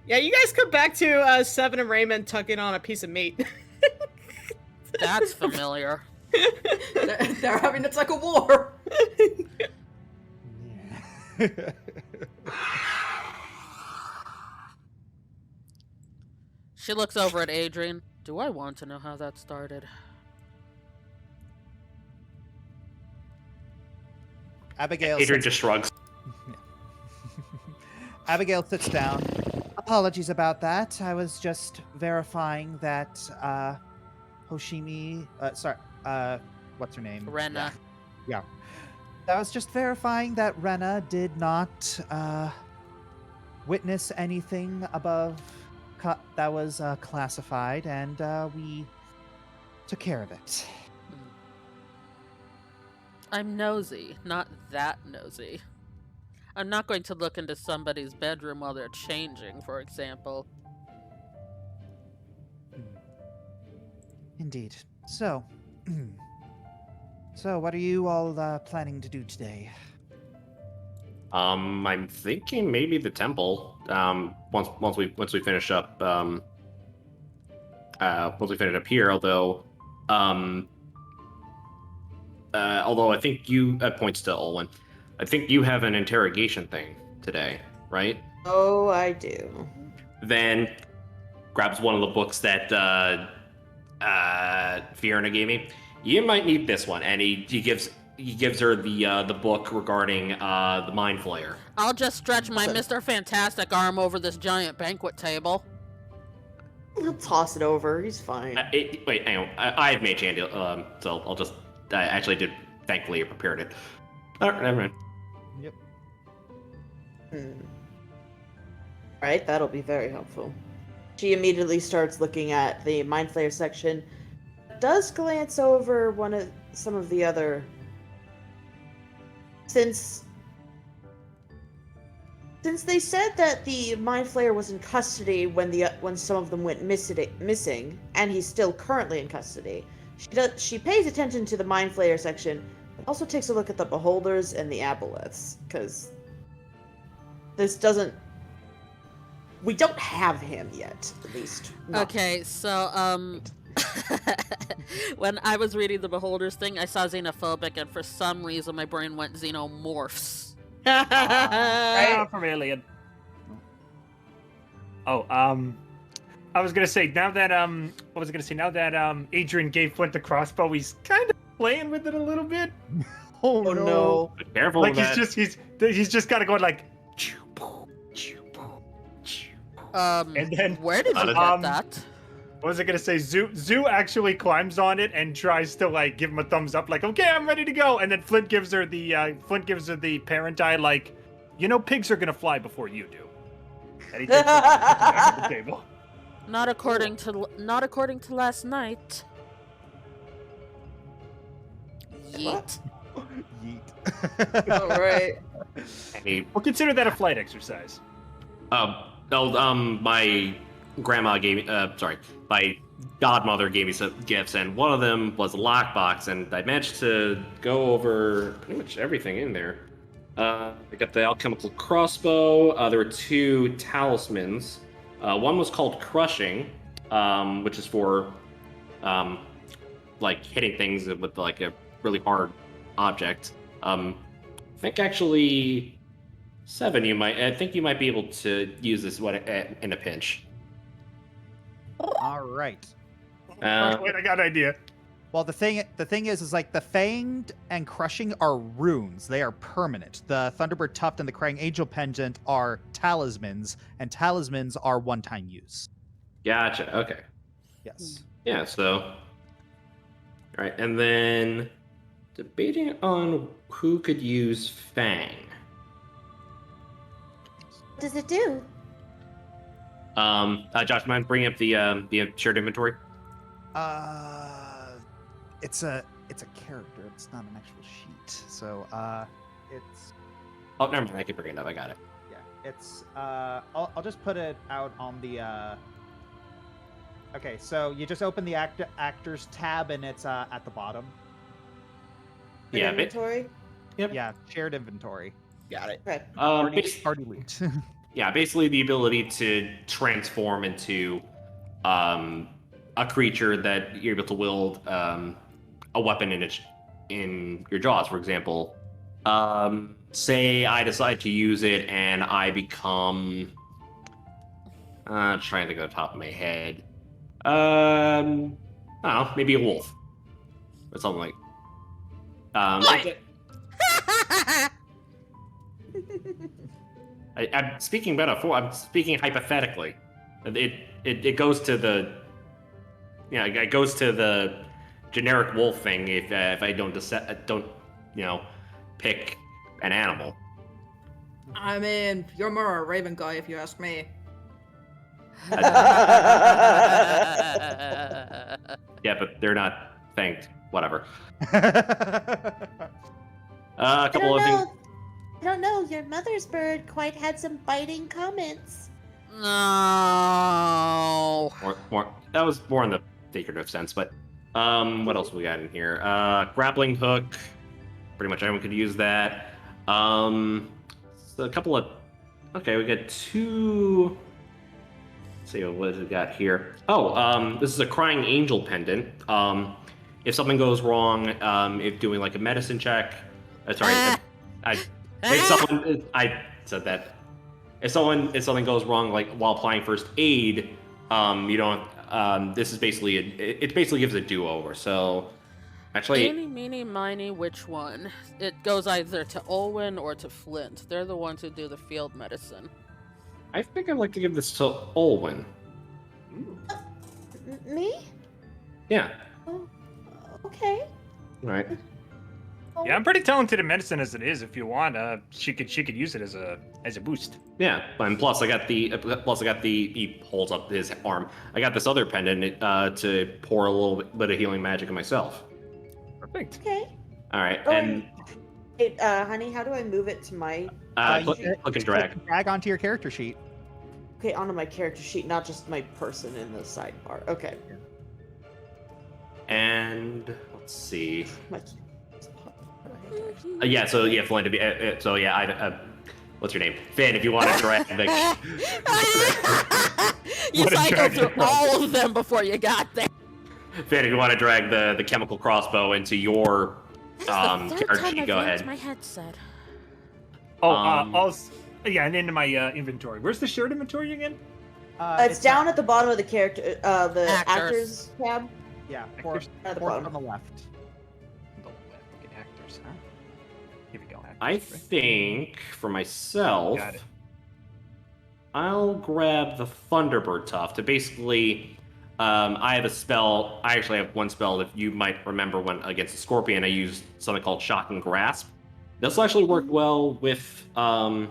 Yeah, you guys come back to Seven and Raymond tucking on a piece of meat. That's familiar. They're having a tug of war. Yeah. She looks over at Adrian. Do I want to know how that started? Abigail Adrian sits, just shrugs. Abigail sits down. Apologies about that. I was just verifying that Hoshimi, what's her name? Rena. Yeah. I was just verifying that Rena did not witness anything above that was classified, and we took care of it. I'm nosy, not that nosy. I'm not going to look into somebody's bedroom while they're changing, for example. Indeed. So, what are you all planning to do today? I'm thinking maybe the temple. Once we finish up. Once we finish up here, although I think you points to Olwen. I think you have an interrogation thing today, right? Oh, I do. Then grabs one of the books that Fiona gave me. You might need this one, and he gives her the book regarding the Mind Flayer. I'll just stretch my Mr. Fantastic arm over this giant banquet table. He'll toss it over. He's fine. Wait, hang on. I have mage hand, so I'll just. I actually did. Thankfully, I prepared it. All right, never mind. Yep. Right, that'll be very helpful. She immediately starts looking at the Mind Flayer section. Does glance over some of the other. Since they said that the Mind Flayer was in custody when some of them went missing, and he's still currently in custody, she pays attention to the Mind Flayer section, but also takes a look at the Beholders and the Aboleths, because we don't have him yet, at least. Not. Okay, so, when I was reading the Beholders thing, I saw xenophobic, and for some reason my brain went xenomorphs. Right? From Alien. Oh, I was gonna say now that Adrian gave Flint the crossbow, he's kind of playing with it a little bit. Oh no! Be careful Like with that. he's just kind of going like. And then where did you get that? What was I gonna say? Zoo actually climbs on it and tries to like give him a thumbs up, like, okay, I'm ready to go. And then Flint gives her the parent eye, like, pigs are gonna fly before you do. And he takes it back to the table. Not according to last night. Yeet. Yeet. All right. We'll consider that a flight exercise. My grandma gave me, my godmother gave me some gifts, and one of them was a lockbox, and I managed to go over pretty much everything in there. I got the alchemical crossbow. There were 2 talismans. One was called Crushing, which is for, like, hitting things with, like, a really hard object. I think, actually, 7, I think you might be able to use this one in a pinch. All right. Wait, I got an idea. Well, the thing is like the Fanged and Crushing are runes. They are permanent. The Thunderbird Tuft and the Crying Angel Pendant are talismans, and talismans are one-time use. Gotcha. Okay. Yes. Yeah. So. All right, and then debating on who could use Fang. What does it do? Josh, mind bringing up the shared inventory? It's a character. It's not an actual sheet. So it's. Oh, never mind. I can bring it up. I got it. Yeah, it's. I'll just put it out on the. Okay, so you just open the actors tab and it's at the bottom. Yeah. Inventory. Yep. Yeah, shared inventory. Got it. Okay. Party loot. yeah, basically the ability to transform into a creature that you're able to wield a weapon in your jaws. For example, say I decide to use it and I become. Trying to go top of my head. I don't know, maybe a wolf or something like. What? I'm speaking metaphor. I'm speaking hypothetically. It goes to the. Yeah, it goes to the generic wolf thing if I don't pick an animal. I mean, you're more a raven guy if you ask me. Yeah, but they're not thanked. Whatever. A I couple don't of things. know. I don't know. Your mother's bird quite had some biting comments. No. More. That was more in the figurative sense, but what else we got in here? Grappling hook. Pretty much everyone could use that. So a couple of. Okay, we got two. Let's see what we got here. Oh, this is a crying angel pendant. If something goes wrong, if doing like a medicine check. I said that. If something goes wrong, like while applying first aid, you don't. This is basically it basically gives a do-over. So, actually, Eeny, meeny, miny, which one? It goes either to Olwen or to Flint. They're the ones who do the field medicine. I think I'd like to give this to Olwen. Me? Yeah. Oh, okay. All right. Yeah, I'm pretty talented in medicine as it is. If you want, she could use it as a boost. Yeah, and plus I got the he holds up his arm. I got this other pendant to pour a little bit of healing magic on myself. Perfect. Okay. All right, Oh, and honey, how do I move it to my? click and drag. Drag onto your character sheet. Okay, onto my character sheet, not just my person in the sidebar. Okay. And let's see. My... Yeah, so yeah, Flynn to be. So yeah, what's your name? Finn. If you want to drag the. You What a cycled dragon through crossbow. all of them before you got there. Finn, if you want to drag the chemical crossbow into your character sheet, go ahead. My headset. Oh, yeah, and into my inventory. Where's the shared inventory again? it's down at the bottom of the character, the Actors. actors tab. Yeah, Actors? At the fourth bottom. on the left. Look at actors, huh? Here we go. Actors, I right? think for myself, Got it. I'll grab the Thunderbird Tuft to basically. I have a spell. I actually have one spell that you might remember when against the Scorpion. I used something called Shocking Grasp. This will actually work well with my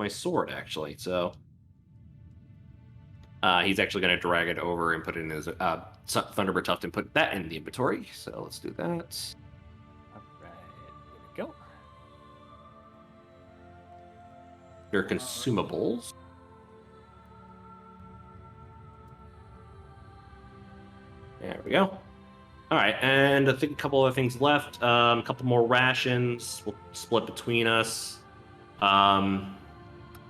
sword actually. So he's actually going to drag it over and put it in his Thunderbird Tuft and put that in the inventory. So let's do that. All right, here we go. Your consumables. There we go. All right, and I think a couple other things left. A couple more rations. We'll split between us. An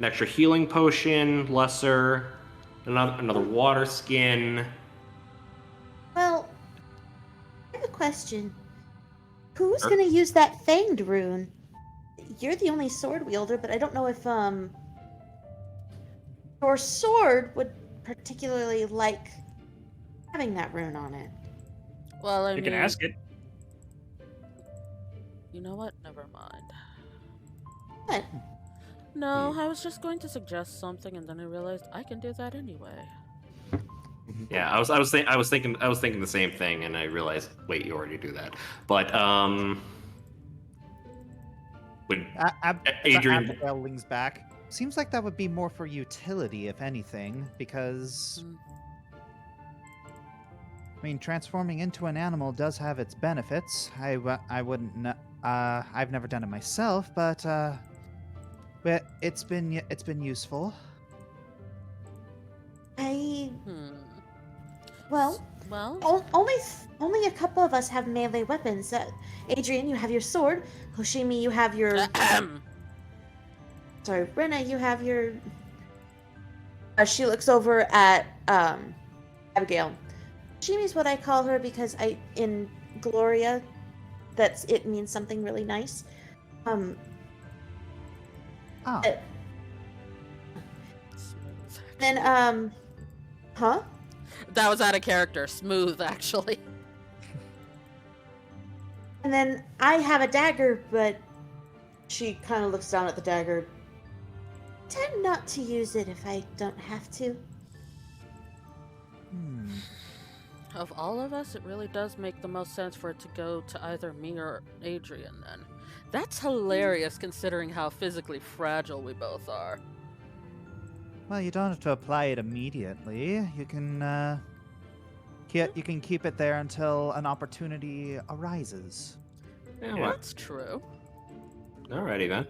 extra healing potion, lesser. Another water skin. Well, I have a question. Who's gonna use that fanged rune? You're the only sword wielder, but I don't know if your sword would particularly like having that rune on it. Well, I You mean, can ask it. You know what? Never mind. What? No, I was just going to suggest something, and then I realized I can do that anyway. Yeah, I was thinking the same thing, and I realized, wait, you already do that. But would Adrian? Abigail leans back. Seems like that would be more for utility, if anything, because I mean, transforming into an animal does have its benefits. I wouldn't. I've never done it myself, but it's been useful. Well, Well, Only a couple of us have melee weapons. Adrian, you have your sword. Hoshimi, you have your. Sorry, Rena, you have your. She looks over at Abigail. Hoshimi's what I call her because in Gloria, it means something really nice. Oh. Then huh? That was out of character. Smooth, actually. And then I have a dagger, but she kind of looks down at the dagger. Tend not to use it if I don't have to. Of all of us, it really does make the most sense for it to go to either me or Adrian, then. That's hilarious, considering how physically fragile we both are. Well, you don't have to apply it immediately. You can keep it there until an opportunity arises. Yeah, well, That's true. alrighty then.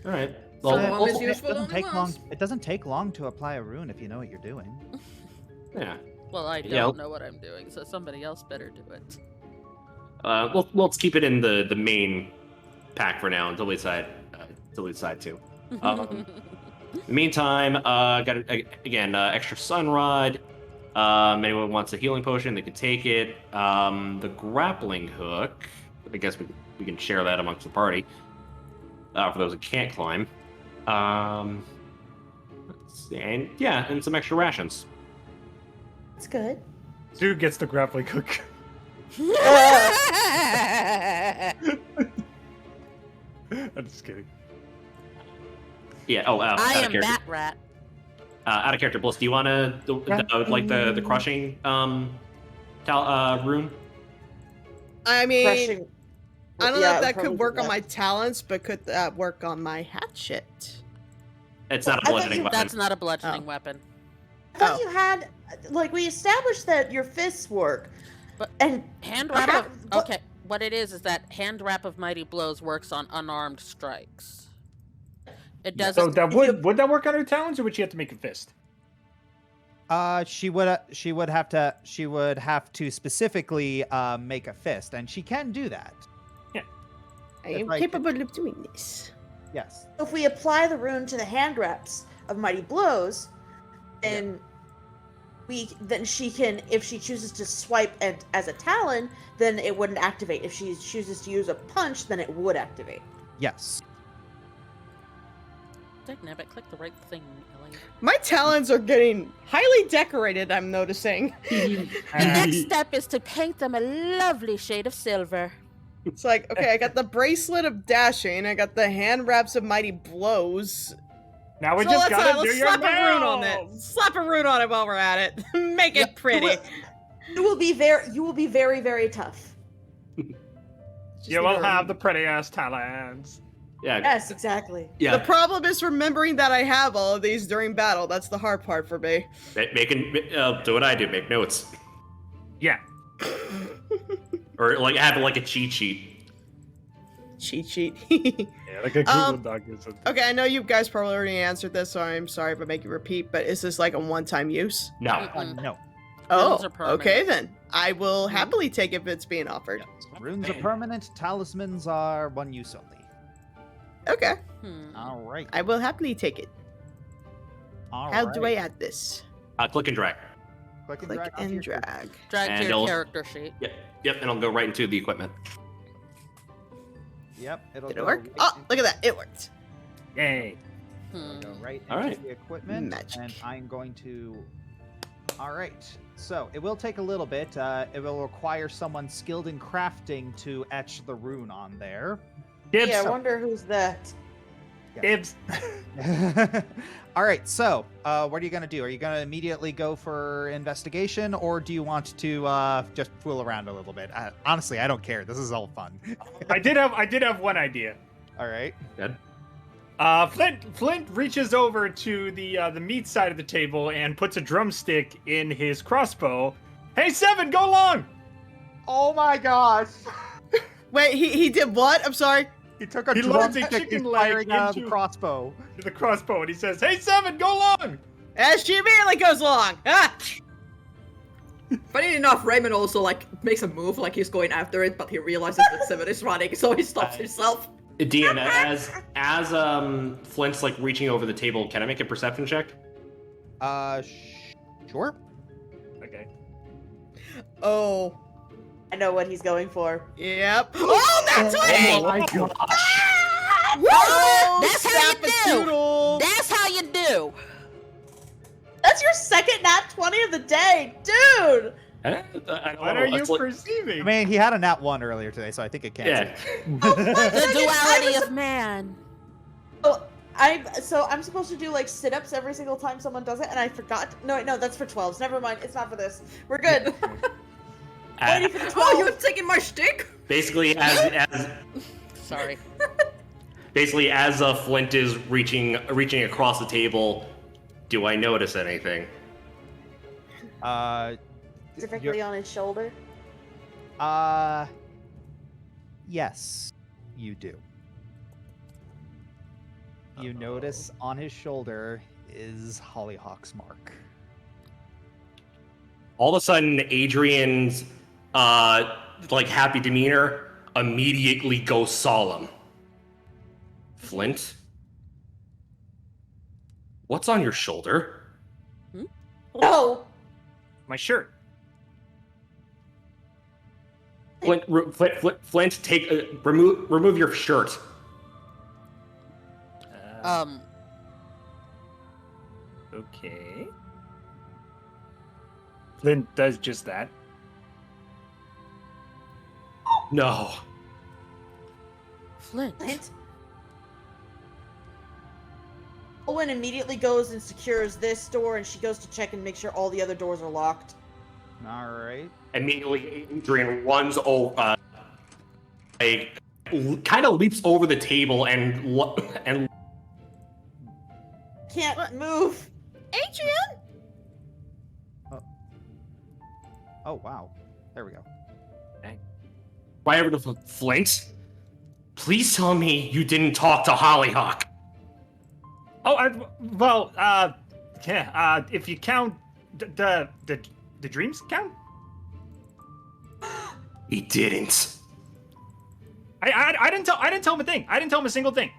All right. So Well, long as it useful doesn't only take long. once. It doesn't take long to apply a rune if you know what you're doing. yeah. Well, I Yeah. don't know what I'm doing, so somebody else better do it. Let's keep it in the main pack for now until we decide to. In the meantime, got extra sun rod. Anyone wants a healing potion, they can take it. The grappling hook. I guess we can share that amongst the party. For those who can't climb. Let's see, and some extra rations. It's good. Dude gets the grappling hook. I'm just kidding. Yeah. Oh, I out am of character. Bat Rat. Out of character. Bliss, do you want to like the crushing rune? I mean, Crushing. I don't know Yeah, if that probably could work do on that. my talents, but could that work on my hatchet? It's not a I thought bludgeoning you- weapon. That's not a bludgeoning Oh. weapon. I thought Oh. you had, like, we established that your fists work, But- and Hand wrap I of... have- Okay, what it is that hand wrap of mighty blows works on unarmed strikes. It doesn't... So that would that work on her talons, or would she have to make a fist? She would have to specifically make a fist, and she can do that. I am like- capable of doing this. Yes. if we apply the rune to the hand wraps of mighty blows, then she can, if she chooses to swipe as a talon, then it wouldn't activate. If she chooses to use a punch, then it would activate. Yes. Dagnabbit, click the right thing, Ellie. My talons are getting highly decorated, I'm noticing. The next step is to paint them a lovely shade of silver. It's like, okay, I got the bracelet of dashing, I got the hand wraps of mighty blows. Now we So just let's, gotta do let's your slap a rune on it. nails. Slap a rune on it while we're at it. Make it pretty. You will be very, very tough. Just You need will to have the remember. pretty ass talons. Yeah. Yes, exactly. Yeah. The problem is remembering that I have all of these during battle. That's the hard part for me. Do what I do. Make notes, Yeah. or like have like a cheat sheet. Cheat sheet. Yeah, like a Google Um, Doc or something. Okay, I know you guys probably already answered this, so I'm sorry if I make you repeat, but is this like a one-time use? No. Mm-mm. No. Oh, Runes are permanent. okay then. I will happily take if it's being offered. Runes are permanent. Talismans are one use only. Okay, All right. I will happily take it. All How right. do I add this? Click and drag. Click and Click drag onto and your drag. Drag And to your it'll- character sheet. Yep, and I'll go right into the equipment. Yep. It'll Did it go work? right Oh, look at that. It worked. Yay. It'll go right All into right. the equipment, Magic. and I'm going to. All right. So it will take a little bit. It will require someone skilled in crafting to etch the rune on there. Dibs. Yeah, I wonder who's that. Dibs. All right. So, what are you going to do? Are you going to immediately go for investigation, or do you want to just fool around a little bit? Honestly, I don't care. This is all fun. I did have one idea. All right. Good. Flint reaches over to the meat side of the table and puts a drumstick in his crossbow. Hey, Seven, go long! Oh my gosh! Wait, he did what? I'm sorry. He took a He loads a drumstick. chicken He's leg firing out of the into- crossbow. To the crossbow, and he says, "Hey, Seven, go long!" As she immediately goes along. Ah! Funny enough, Raymond also like makes a move like he's going after it, but he realizes that Simon is running, so he stops himself. Dean, as Flint's like reaching over the table, can I make a perception check? Sure. Okay. Oh. I know what he's going for. Yep. Oh, that's Oh right! my god. Oh, That's how you do. Snap-a-doodle. That's how you do. That's your second nat 20 of the day, dude. I don't What know, are you it's like- perceiving? I mean, he had a nat 1 earlier today, so I think it counts. Yeah. The duality was- of man. Oh, I'm supposed to do like sit-ups every single time someone does it, and I forgot. No, that's for 12s. Never mind. It's not for this. We're good. Waiting for the 12. Oh, you're taking my shtick? Basically, as Sorry. Flint is reaching across the table, do I notice anything? Specifically on his shoulder. Yes, you do. You notice on his shoulder is Hollyhock's mark. All of a sudden, Adrian's like happy demeanor immediately goes solemn. Flint, what's on your shoulder? No. My shirt. Flint, take remove your shirt. Okay. Flint does just that. No. Flint. Owen immediately goes and secures this door, and she goes to check and make sure all the other doors are locked. All right. Immediately, Adrian runs over, kind of leaps over the table and Can't move. Adrian? Oh, wow. There we go. right over to Flint. Please tell me you didn't talk to Hollyhock. Oh, yeah. If you count the dreams count. He didn't. I didn't tell him a thing. I didn't tell him a single thing.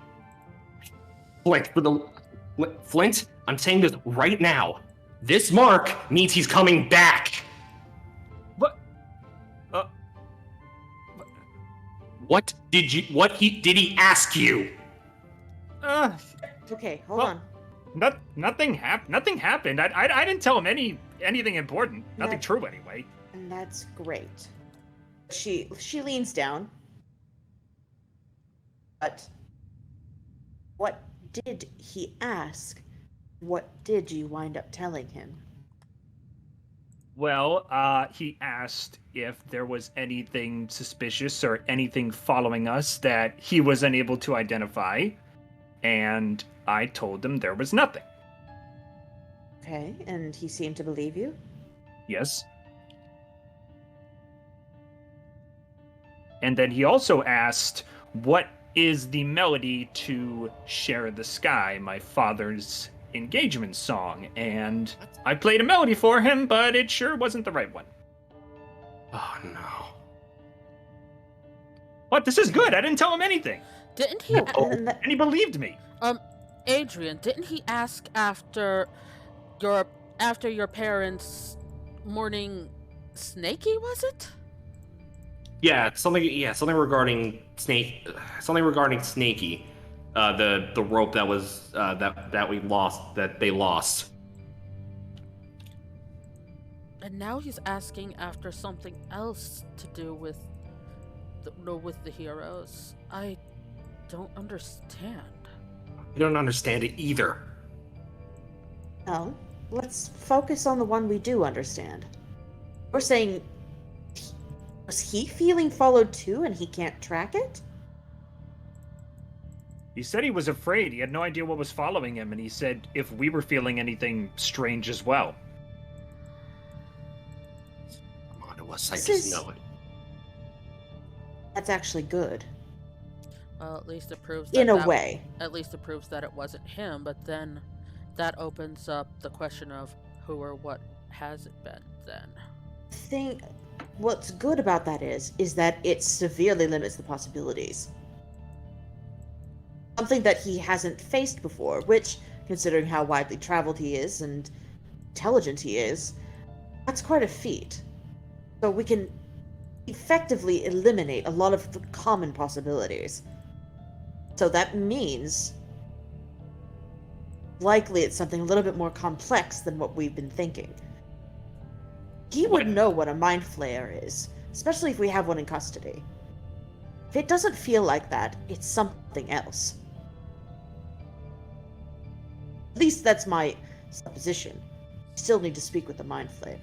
Flint, I'm saying this right now. This mark means he's coming back. What? What did he ask you? Okay, hold Well, on. Nothing happened. I didn't tell him anything important. Nothing That- true anyway. And that's great. She leans down. But what did he ask? What did you wind up telling him? Well, he asked if there was anything suspicious or anything following us that he was unable to identify, and I told him there was nothing. Okay, and he seemed to believe you? Yes. And then he also asked, what is the melody to Share the Sky, my father's engagement song? And I played a melody for him, but it sure wasn't the right one. Oh no. What? This is good. I didn't tell him anything. Didn't he? And And he believed me. Adrian, didn't he ask after your parents' morning snaky? Was it? Yeah, something regarding Snake. Something regarding Snaky. The rope that was that we lost. That they lost. And now he's asking after something else to do with the heroes. I don't understand. I don't understand it either. no, let's focus on the one we do understand. We're saying, was he feeling followed too and he can't track it? He said he was afraid. He had no idea what was following him, and he said if we were feeling anything strange as well. Come on, to us. I This just is- know it. That's actually good. Well, at least it proves that In a way. At least it proves that it wasn't him. But then, that opens up the question of who or what has it been then. What's good about that is that it severely limits the possibilities. Something that he hasn't faced before, which, considering how widely traveled he is and intelligent he is, that's quite a feat. So we can effectively eliminate a lot of the common possibilities. So that means likely it's something a little bit more complex than what we've been thinking. He would know what a Mind Flayer is, especially if we have one in custody. If it doesn't feel like that, it's something else. At least that's my supposition. Still need to speak with the Mind Flayer.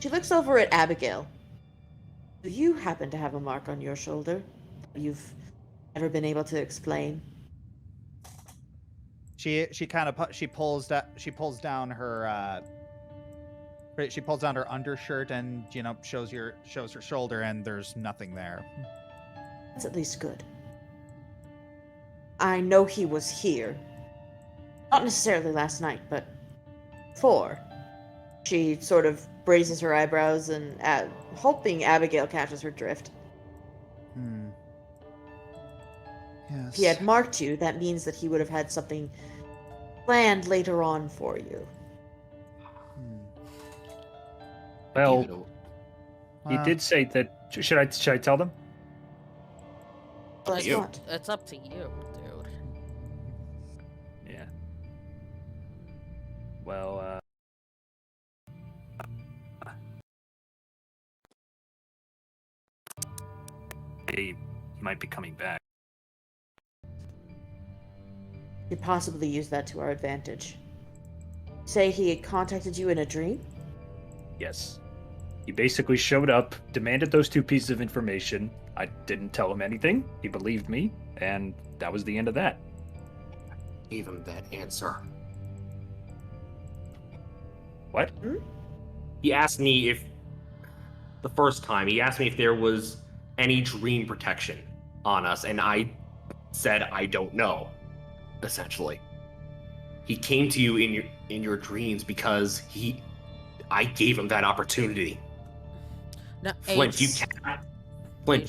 She looks over at Abigail. Do you happen to have a mark on your shoulder that you've never been able to explain? She pulls down her undershirt and shows her shoulder, and there's nothing there. That's at least good. I know he was here. Not necessarily last night, but before. She sort of raises her eyebrows and hoping Abigail catches her drift. Yes. If he had marked you, that means that he would have had something planned later on for you. Well, he did say that. Should I tell them? Well, that's you. not. It's up to you, dude. Yeah. Well, he might be coming back. We could possibly use that to our advantage. Say he had contacted you in a dream? Yes. He basically showed up, demanded those 2 pieces of information. I didn't tell him anything. He believed me, and that was the end of that. Gave him that answer. What? He asked me if there was any dream protection on us, and I said I don't know. Essentially, he came to you in your dreams because I gave him that opportunity. Now, Flint,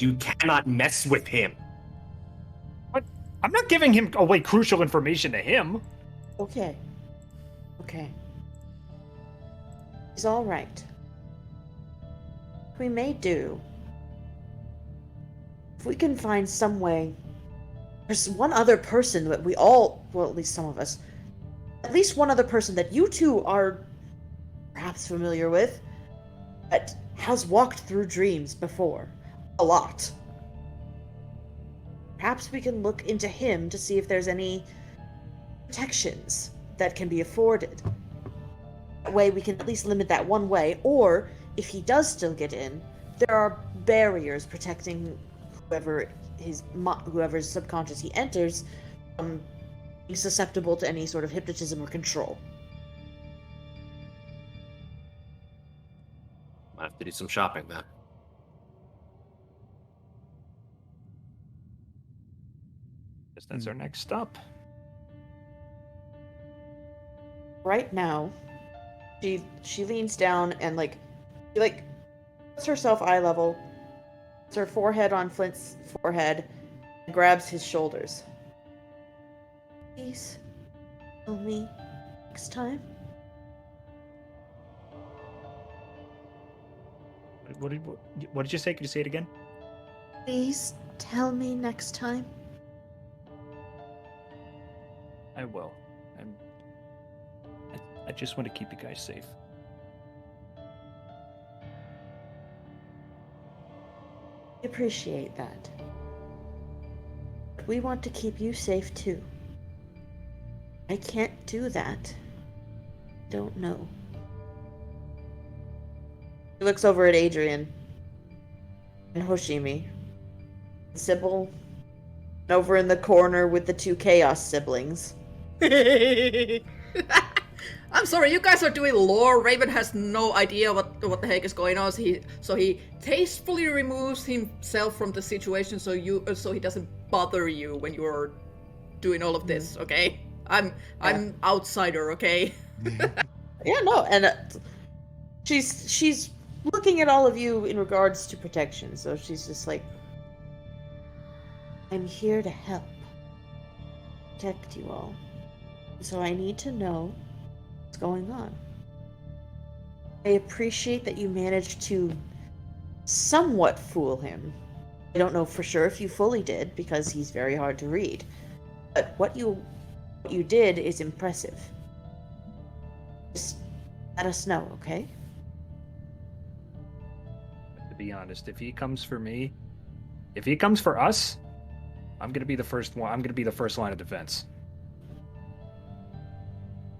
you cannot mess with him. What? I'm not giving him away crucial information to him. Okay. He's all right. We may do. If we can find some way. There's one other person that we all, well, at least some of us, at least one other person that you two are perhaps familiar with, that has walked through dreams before. A lot. Perhaps we can look into him to see if there's any protections that can be afforded. That way we can at least limit that one way, or if he does still get in, there are barriers protecting whoever's subconscious he enters from being susceptible to any sort of hypnotism or control. I have to do some shopping then. Guess that's our next stop. Right now, she leans down and she puts herself eye level, puts her forehead on Flint's forehead, and grabs his shoulders. Please tell me next time. What did you say? Could you say it again? Please tell me next time. I will. I just want to keep you guys safe. We appreciate that. But we want to keep you safe too. I can't do that. Don't know. He looks over at Adrian and Hoshimi. Sybil, over in the corner with the 2 chaos siblings. I'm sorry, you guys are doing lore. Raven has no idea what the heck is going on. So he tastefully removes himself from the situation so he doesn't bother you when you're doing all of this. Okay, I'm outsider. Okay. Yeah, no, and She's looking at all of you in regards to protection, so she's just like, I'm here to help. Protect you all. So I need to know what's going on. I appreciate that you managed to somewhat fool him. I don't know for sure if you fully did, because he's very hard to read. But what you did is impressive. Just let us know, okay? To be honest, if he comes for me, if he comes for us, I'm gonna be the first one. I'm gonna be the first line of defense.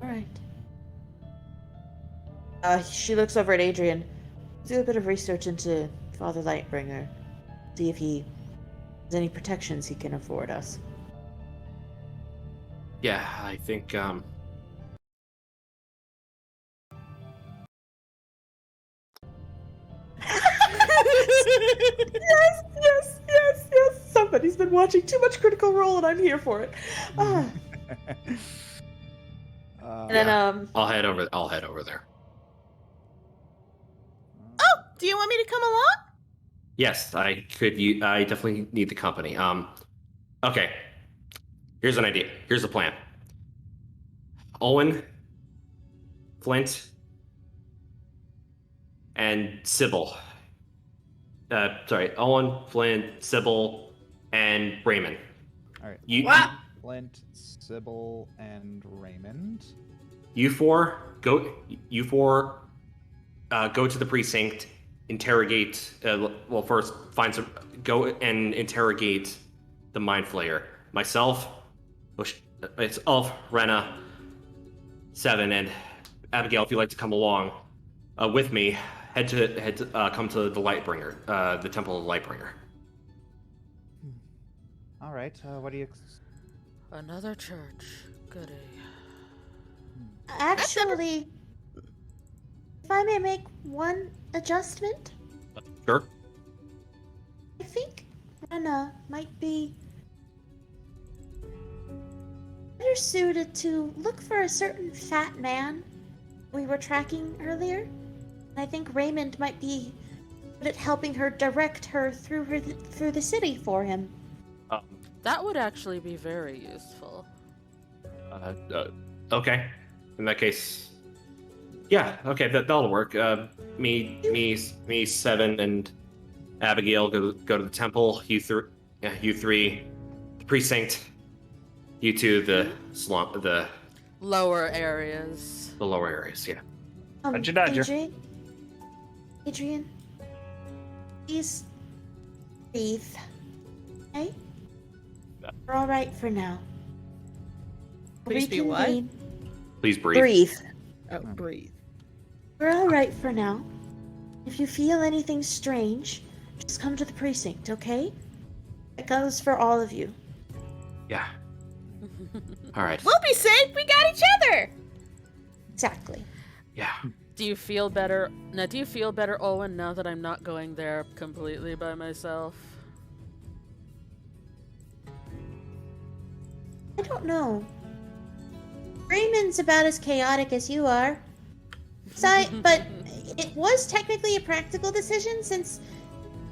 All right. She looks over at Adrian. Do a bit of research into Father Lightbringer. See if he has any protections he can afford us. Yeah, I think Yes. Somebody's been watching too much Critical Role, and I'm here for it. Ah. And then I'll head over there. Oh, do you want me to come along? Yes, I could. I definitely need the company. Okay. Here's an idea. Here's a plan. Owen, Flint, and Sybil. Sorry, Owen, Flint, Sybil, and Raymond. All right. What? Flint, Sybil, and Raymond. You four go. You four go to the precinct. Interrogate. Well, first find some. Go and interrogate the Mind Flayer. Myself, it's Ulf, Rena, Seven, and Abigail. If you'd like to come along with me, come to the Lightbringer, the Temple of the Lightbringer. All right. What do you? Another church. Goody. actually, if I may make one adjustment, Sure. I think Rena might be better suited to look for a certain fat man we were tracking earlier. And I think Raymond might be good at helping her direct her through the city for him. That would actually be very useful. Okay. In that case, yeah. Okay, that'll work. Me, Seven, and Abigail go to the temple. You three, the precinct. You two, the slump, the Lower areas. lower areas. Yeah. Dodger. Adrian, please breathe. Okay? We're all right for now. Please be what? Reconvene. Please breathe. Breathe. Oh, breathe. We're all right for now. If you feel anything strange, just come to the precinct, okay? It goes for all of you. Yeah. All right. We'll be safe. We got each other. Exactly. Yeah. Do you feel better? Now, do you feel better, Owen, now that I'm not going there completely by myself? I don't know. Raymond's about as chaotic as you are. But it was technically a practical decision since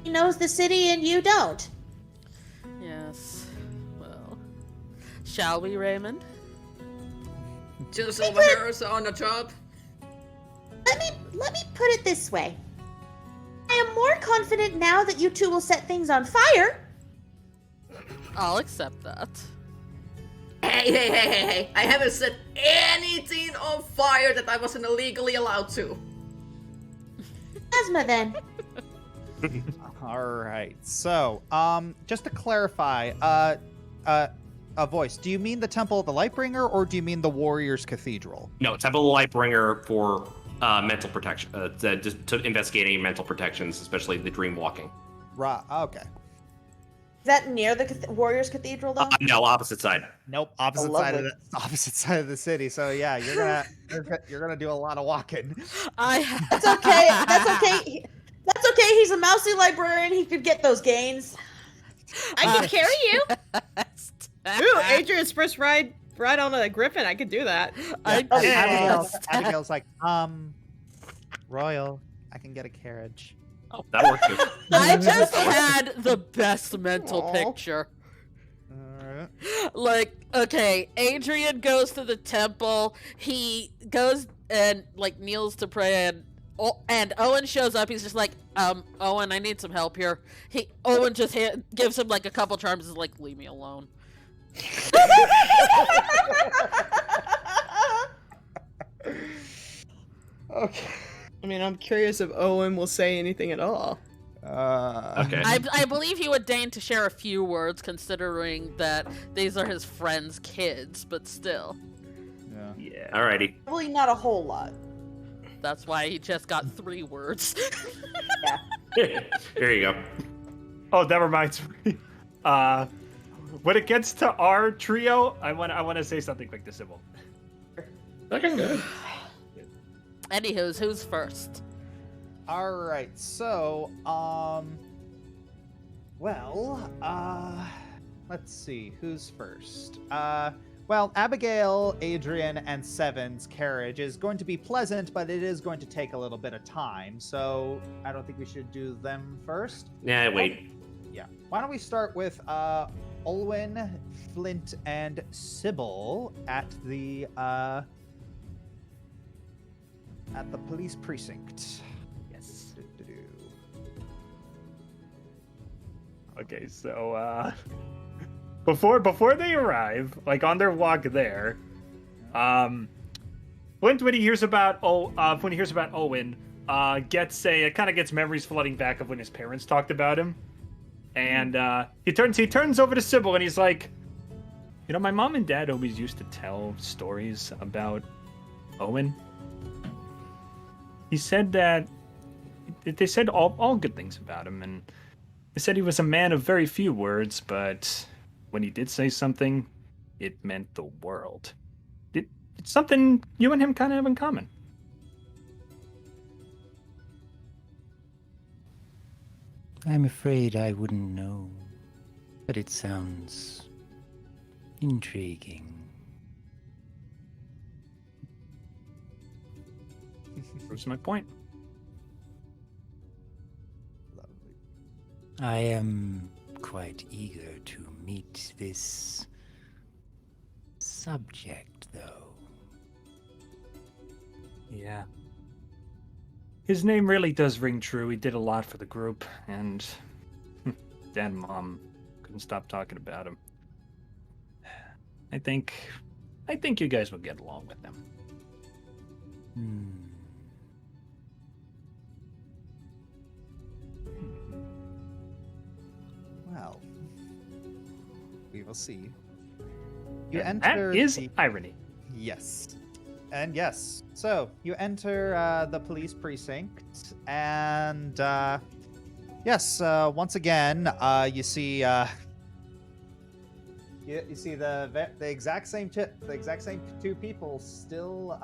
he knows the city and you don't. Yes. Well, shall we, Raymond? Just over here on the job. Let me put it this way. I am more confident now that you two will set things on fire. I'll accept that. Hey. I haven't set anything on fire that I wasn't illegally allowed to. Asthma then. All right. So, just to clarify, a voice. Do you mean the Temple of the Lightbringer, or do you mean the Warriors Cathedral? No, Temple of the Lightbringer for mental protection, just to investigate any mental protections, especially the dream walking. Right. Okay. Is that near the Warriors Cathedral, though? No, opposite side. Nope. Opposite lovely. side of the city. So yeah, you're gonna do a lot of walking. That's okay. That's okay. He's a mousy librarian. He could get those gains. I can carry you. Ooh, Adrian's first ride on a griffin. I could do that. Abigail's like, Royal, I can get a carriage. Oh, that worked too. I just had the best mental Aw. picture. Alright. Like, okay, Adrian goes to the temple. He goes and like kneels to pray, and Owen shows up. He's just like, Owen, I need some help here. Owen just gives him like a couple charms. Is like, leave me alone. Okay. I mean, I'm curious if Owen will say anything at all. Okay. I believe he would deign to share a few words, considering that these are his friends' kids. But still, Yeah. Yeah. Alrighty. Probably not a whole lot. that's why he just got 3 words. Here you go. Oh, that reminds me. When it gets to our trio, I want to say something quick to Sybil. Okay, good. Anywho's, who's first? All right. So, let's see who's first. Well, Abigail, Adrian, and Seven's carriage is going to be pleasant, but it is going to take a little bit of time. So, I don't think we should do them first. Yeah, wait. Yeah. Why don't we start with Olwen, Flint, and Sybil at the police precinct. Yes. Do-do-do. Okay, so before they arrive, like on their walk there, Flint, when he hears about Owen, gets memories flooding back of when his parents talked about him, and he turns over to Sybil and he's like, you know, my mom and dad always used to tell stories about Owen. He said that they said all good things about him, and they said he was a man of very few words, but when he did say something, it meant the world. It's something you and him kind of have in common. I'm afraid I wouldn't know, but it sounds intriguing. Proves my point. Lovely. I am quite eager to meet this subject, though. Yeah. His name really does ring true. He did a lot for the group, and Dad and Mom couldn't stop talking about him. I think you guys will get along with them. Well, we will see. You And enter that is the... irony. Yes. And yes. So, you enter the police precinct, and yes, once again, you see you see the exact same two people still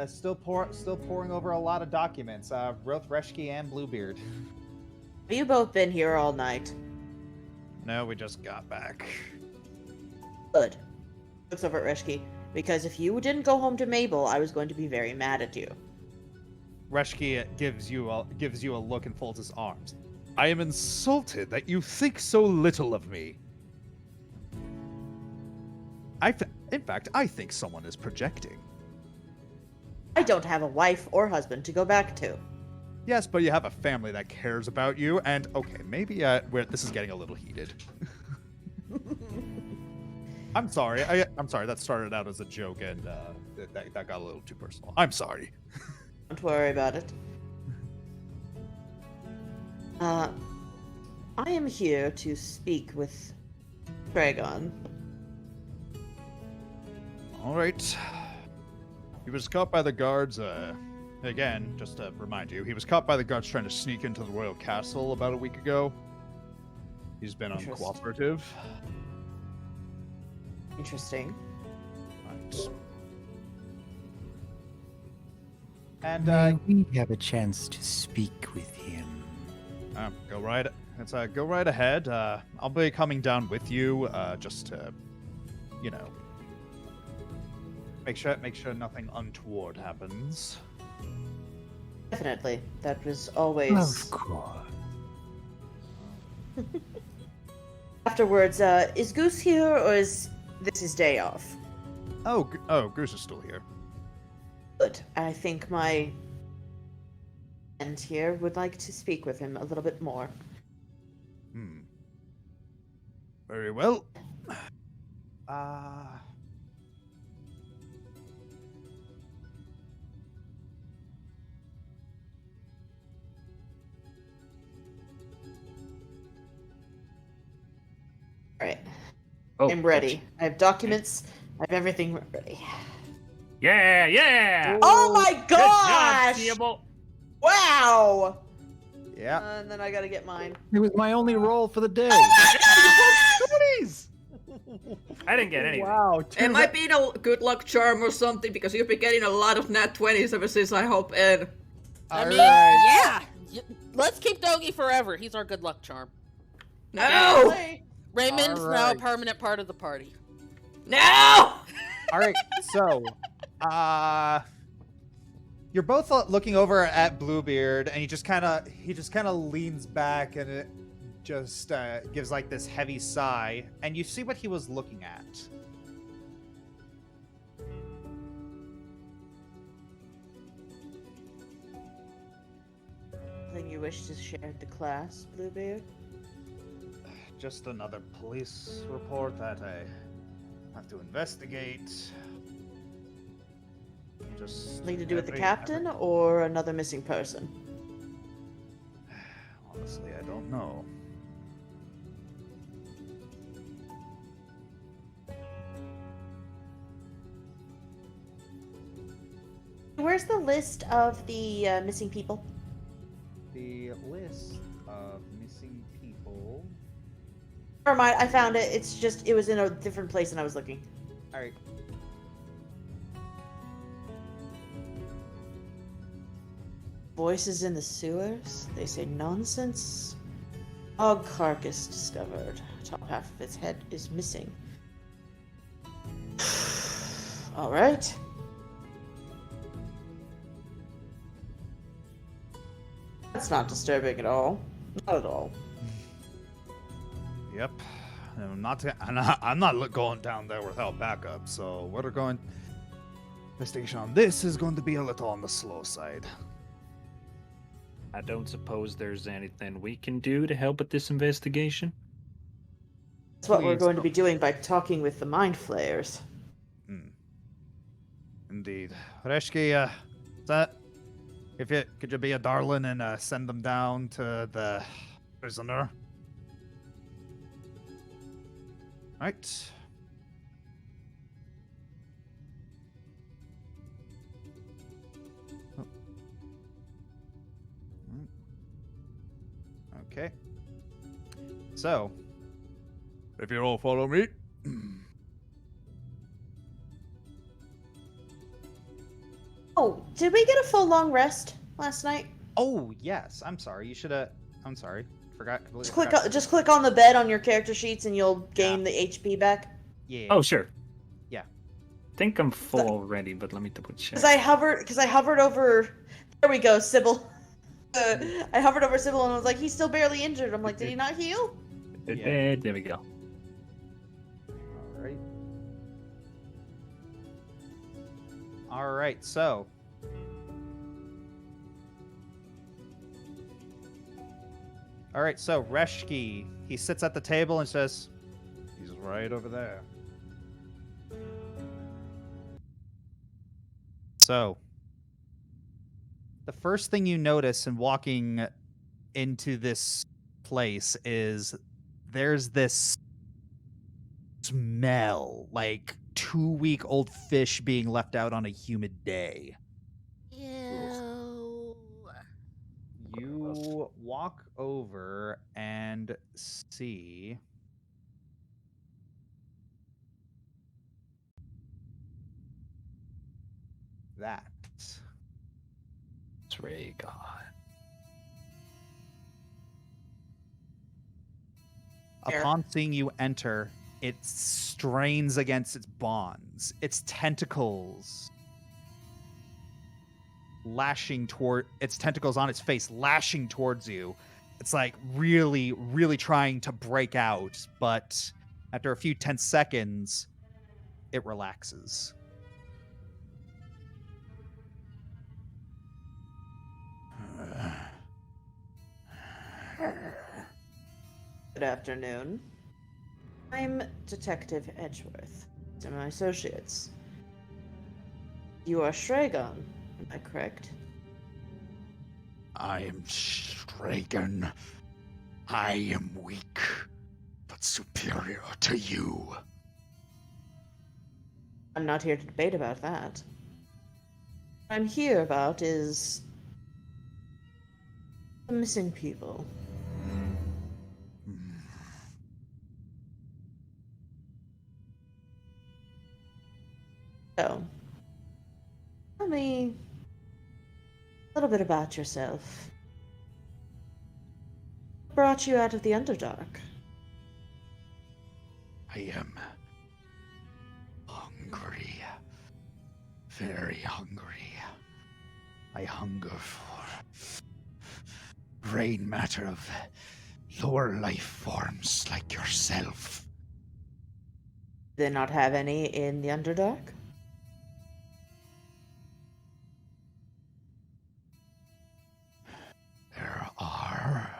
still pouring over a lot of documents. Roth Reschke and Bluebeard. Have you both been here all night? No, we just got back. Good. Looks over at Reschke. Because if you didn't go home to Mabel, I was going to be very mad at you. Reschke gives you a look and folds his arms. I am insulted that you think so little of me. In fact, I think someone is projecting. I don't have a wife or husband to go back to. Yes, but you have a family that cares about you, and okay, maybe this is getting a little heated. I'm sorry. I'm sorry. That started out as a joke, and that got a little too personal. I'm sorry. Don't worry about it. I am here to speak with Dragon. All right. He was caught by the guards. Again, just to remind you, he was caught by the guards trying to sneak into the royal castle about a week ago. He's been uncooperative. Interesting. Right. And May we have a chance to speak with him? Go right ahead. I'll be coming down with you, just to, Make sure nothing untoward happens. Definitely. That was always. Of course. Afterwards, is Goose here or is this his day off? Oh, Goose is still here. Good. I think my friend here would like to speak with him a little bit more. Very well. Alright. Oh, I'm ready. I have documents. I have everything ready. Yeah, yeah. Oh my Good job, gosh! Theobald. Wow! Yeah. And then I gotta get mine. It was my only roll for the day. I didn't get anything. Wow. It might be a good luck charm or something because you've been getting a lot of nat 20s ever since I hop in. I mean, Alright. yeah. Let's keep Dogi forever. He's our good luck charm. No! Raymond's now a Alright. permanent part of the party. No! All right, so, you're both looking over at Bluebeard, and he just kind of leans back, and it just gives like this heavy sigh, and you see what he was looking at. Anything you wish to share with the class, Bluebeard? Just another police report that I have to investigate. Just Something to do with the every- captain or another missing person? Honestly, I don't know. Where's the list of the missing people? The list of missing people. Never mind, I found it. It was in a different place than I was looking. All right. Voices in the sewers? They say nonsense. Dog carcass discovered. Top half of its head is missing. Alright. That's not disturbing at all. Not at all. Yep. I'm not going down there without backup. So we're going. Investigation on this is going to be a little on the slow side. I don't suppose there's anything we can do to help with this investigation. That's what we're Please going to don't. be doing by talking with the Mind Flayers. Indeed. Reshki, could you be a darling and send them down to the prisoner? Right. Oh. Okay. So, If you all follow me. Oh, did we get a full long rest last night? oh yes, I'm sorry. You should have. I'm sorry. Forgot completely. Just click on the bed on your character sheets and you'll gain the HP back. Yeah. Oh, sure. Yeah. Think I'm full already, but let me double check. Because I hovered over. There we go, Sybil. I hovered over Sybil and I was like, he's still barely injured. I'm like, did he not heal? There we go. All right. All right. So. All right. So Reshki, he sits at the table and says, He's right over there. So, the first thing you notice in walking into this place is there's this smell like 2-week-old fish being left out on a humid day. Ew. You walk over and see that. Swear God. Fair. Upon seeing you enter, It strains against its bonds. Its tentacles on its face lashing towards you. It's like really, really trying to break out, but after a few tense seconds, it relaxes. Good afternoon. I'm Detective Edgeworth. These are my associates. You are Shragon, am I correct? I am Stragan. I am weak, but superior to you. I'm not here to debate about that. What I'm here about is the missing people. So, tell me a little bit about yourself. What brought you out of the Underdark? I am hungry. Very hungry. I hunger for brain matter of lower life forms like yourself. Do they not have any in the Underdark? There are.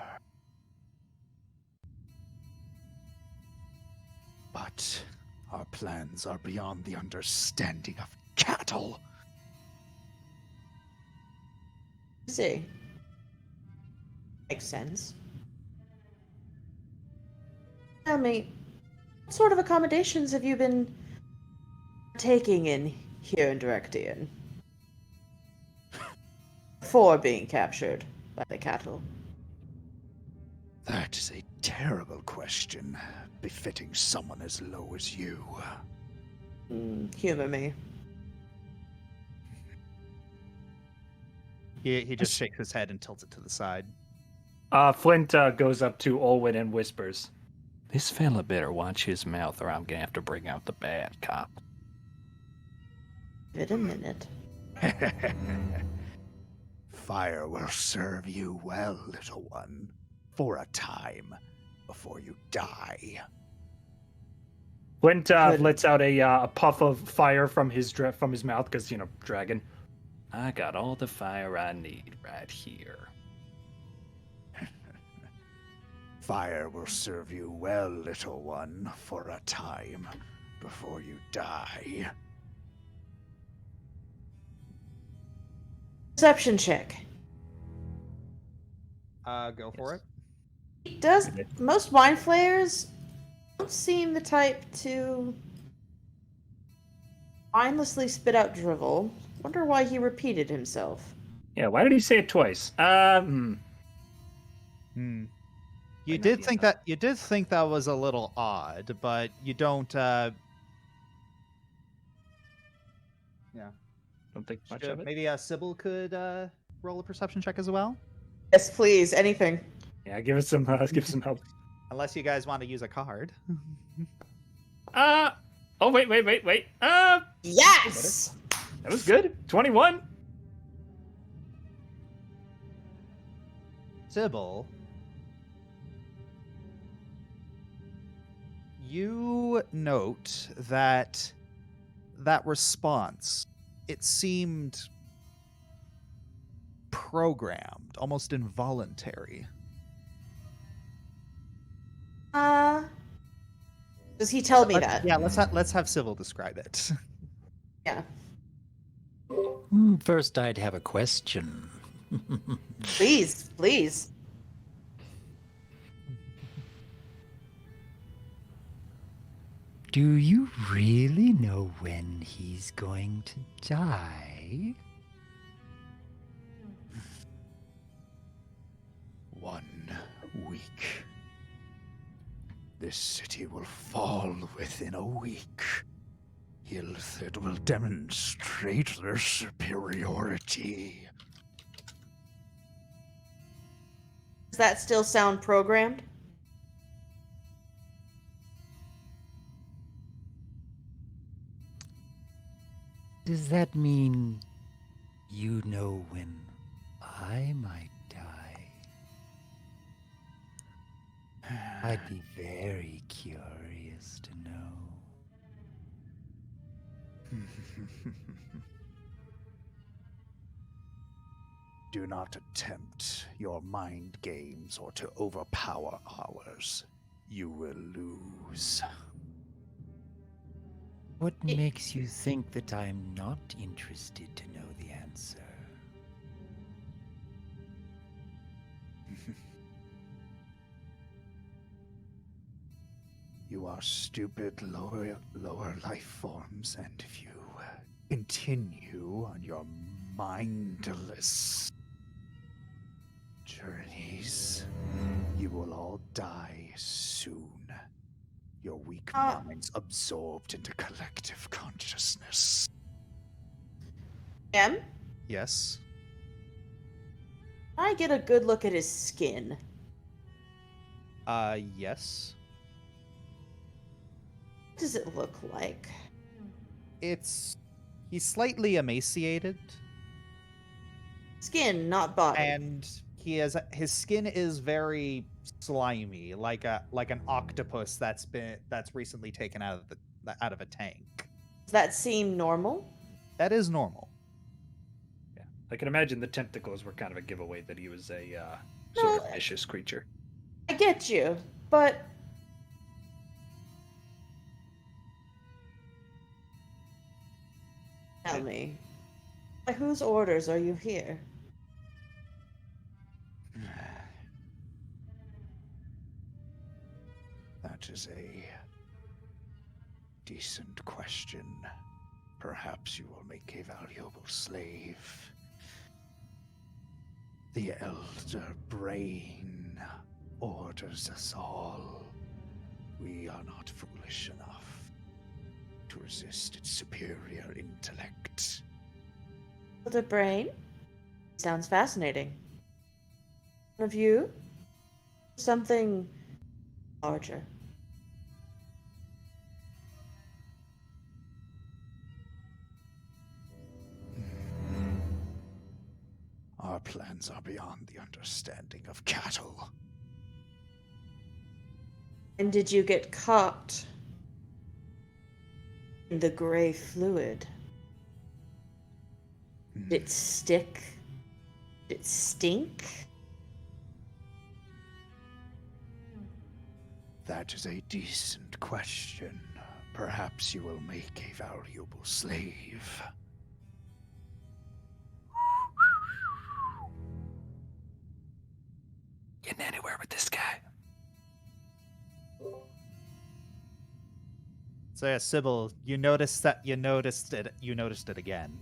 But our plans are beyond the understanding of cattle. I see. Makes sense. Tell me, what sort of accommodations have you been taking in here in Directian? Before being captured by the cattle. That is a terrible question, befitting someone as low as you. Humor me. He just shakes his head and tilts it to the side. Flint goes up to Olwen and whispers, This fella better watch his mouth or I'm gonna have to bring out the bad cop. Give it a minute. Fire will serve you well, little one, for a time, before you die. Flint lets out a puff of fire from his mouth because, dragon. I got all the fire I need right here. Fire will serve you well, little one, for a time, before you die. Perception check. Go for it. Does most Mind Flayers don't seem the type to mindlessly spit out drivel. Wonder why he repeated himself. Yeah, why did he say it twice? You did think that was a little odd, but you don't. Yeah. Don't think much of it. Maybe Sybil could roll a perception check as well. Yes, please. Anything. Yeah, give us some help. Unless you guys want to use a card. Oh wait. Yes. That was good. 21. Sybil, you note that response, it seemed programmed, almost involuntary. Does he tell me that? Yeah, let's have Sybil describe it. Yeah. First, I'd have a question. Please. Do you really know when he's going to die? 1 week. This city will fall within a week. Ilthid will demonstrate their superiority. Does that still sound programmed? Does that mean you know when I might die? I'd be very curious to know. Do not attempt your mind games or to overpower ours. You will lose. What makes you think that I'm not interested to know the answer? You are stupid lower life forms, and if you continue on your mindless journeys, you will all die soon. Your weak minds absorbed into collective consciousness. Em, Yes. I get a good look at his skin. Yes. What does it look like? He's slightly emaciated, Skin, not body. and his skin is very slimy, like an octopus that's recently taken out of a tank. Does that seem normal? That is normal. Yeah, I can imagine the tentacles were kind of a giveaway that he was a sort of vicious creature. I get you, but tell me, by whose orders are you here? That is a decent question. Perhaps you will make a valuable slave. The Elder Brain orders us all. We are not foolish enough to resist its superior intellect. The brain? Sounds fascinating. One of you? Something larger. Our plans are beyond the understanding of cattle. And did you get caught in the gray fluid? Did it stick? Did it stink? That is a decent question. Perhaps you will make a valuable slave. Getting anywhere with this guy? So yeah, Sybil, you noticed it again.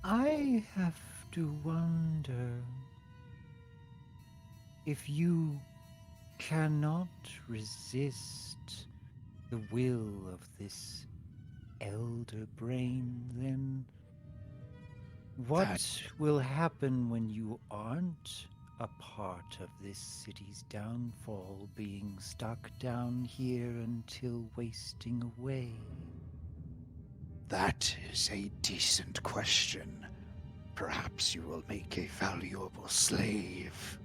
I have to wonder if you cannot resist the will of this elder brain, then what will happen when you aren't a part of this city's downfall, being stuck down here until wasting away? That is a decent question. Perhaps you will make a valuable slave.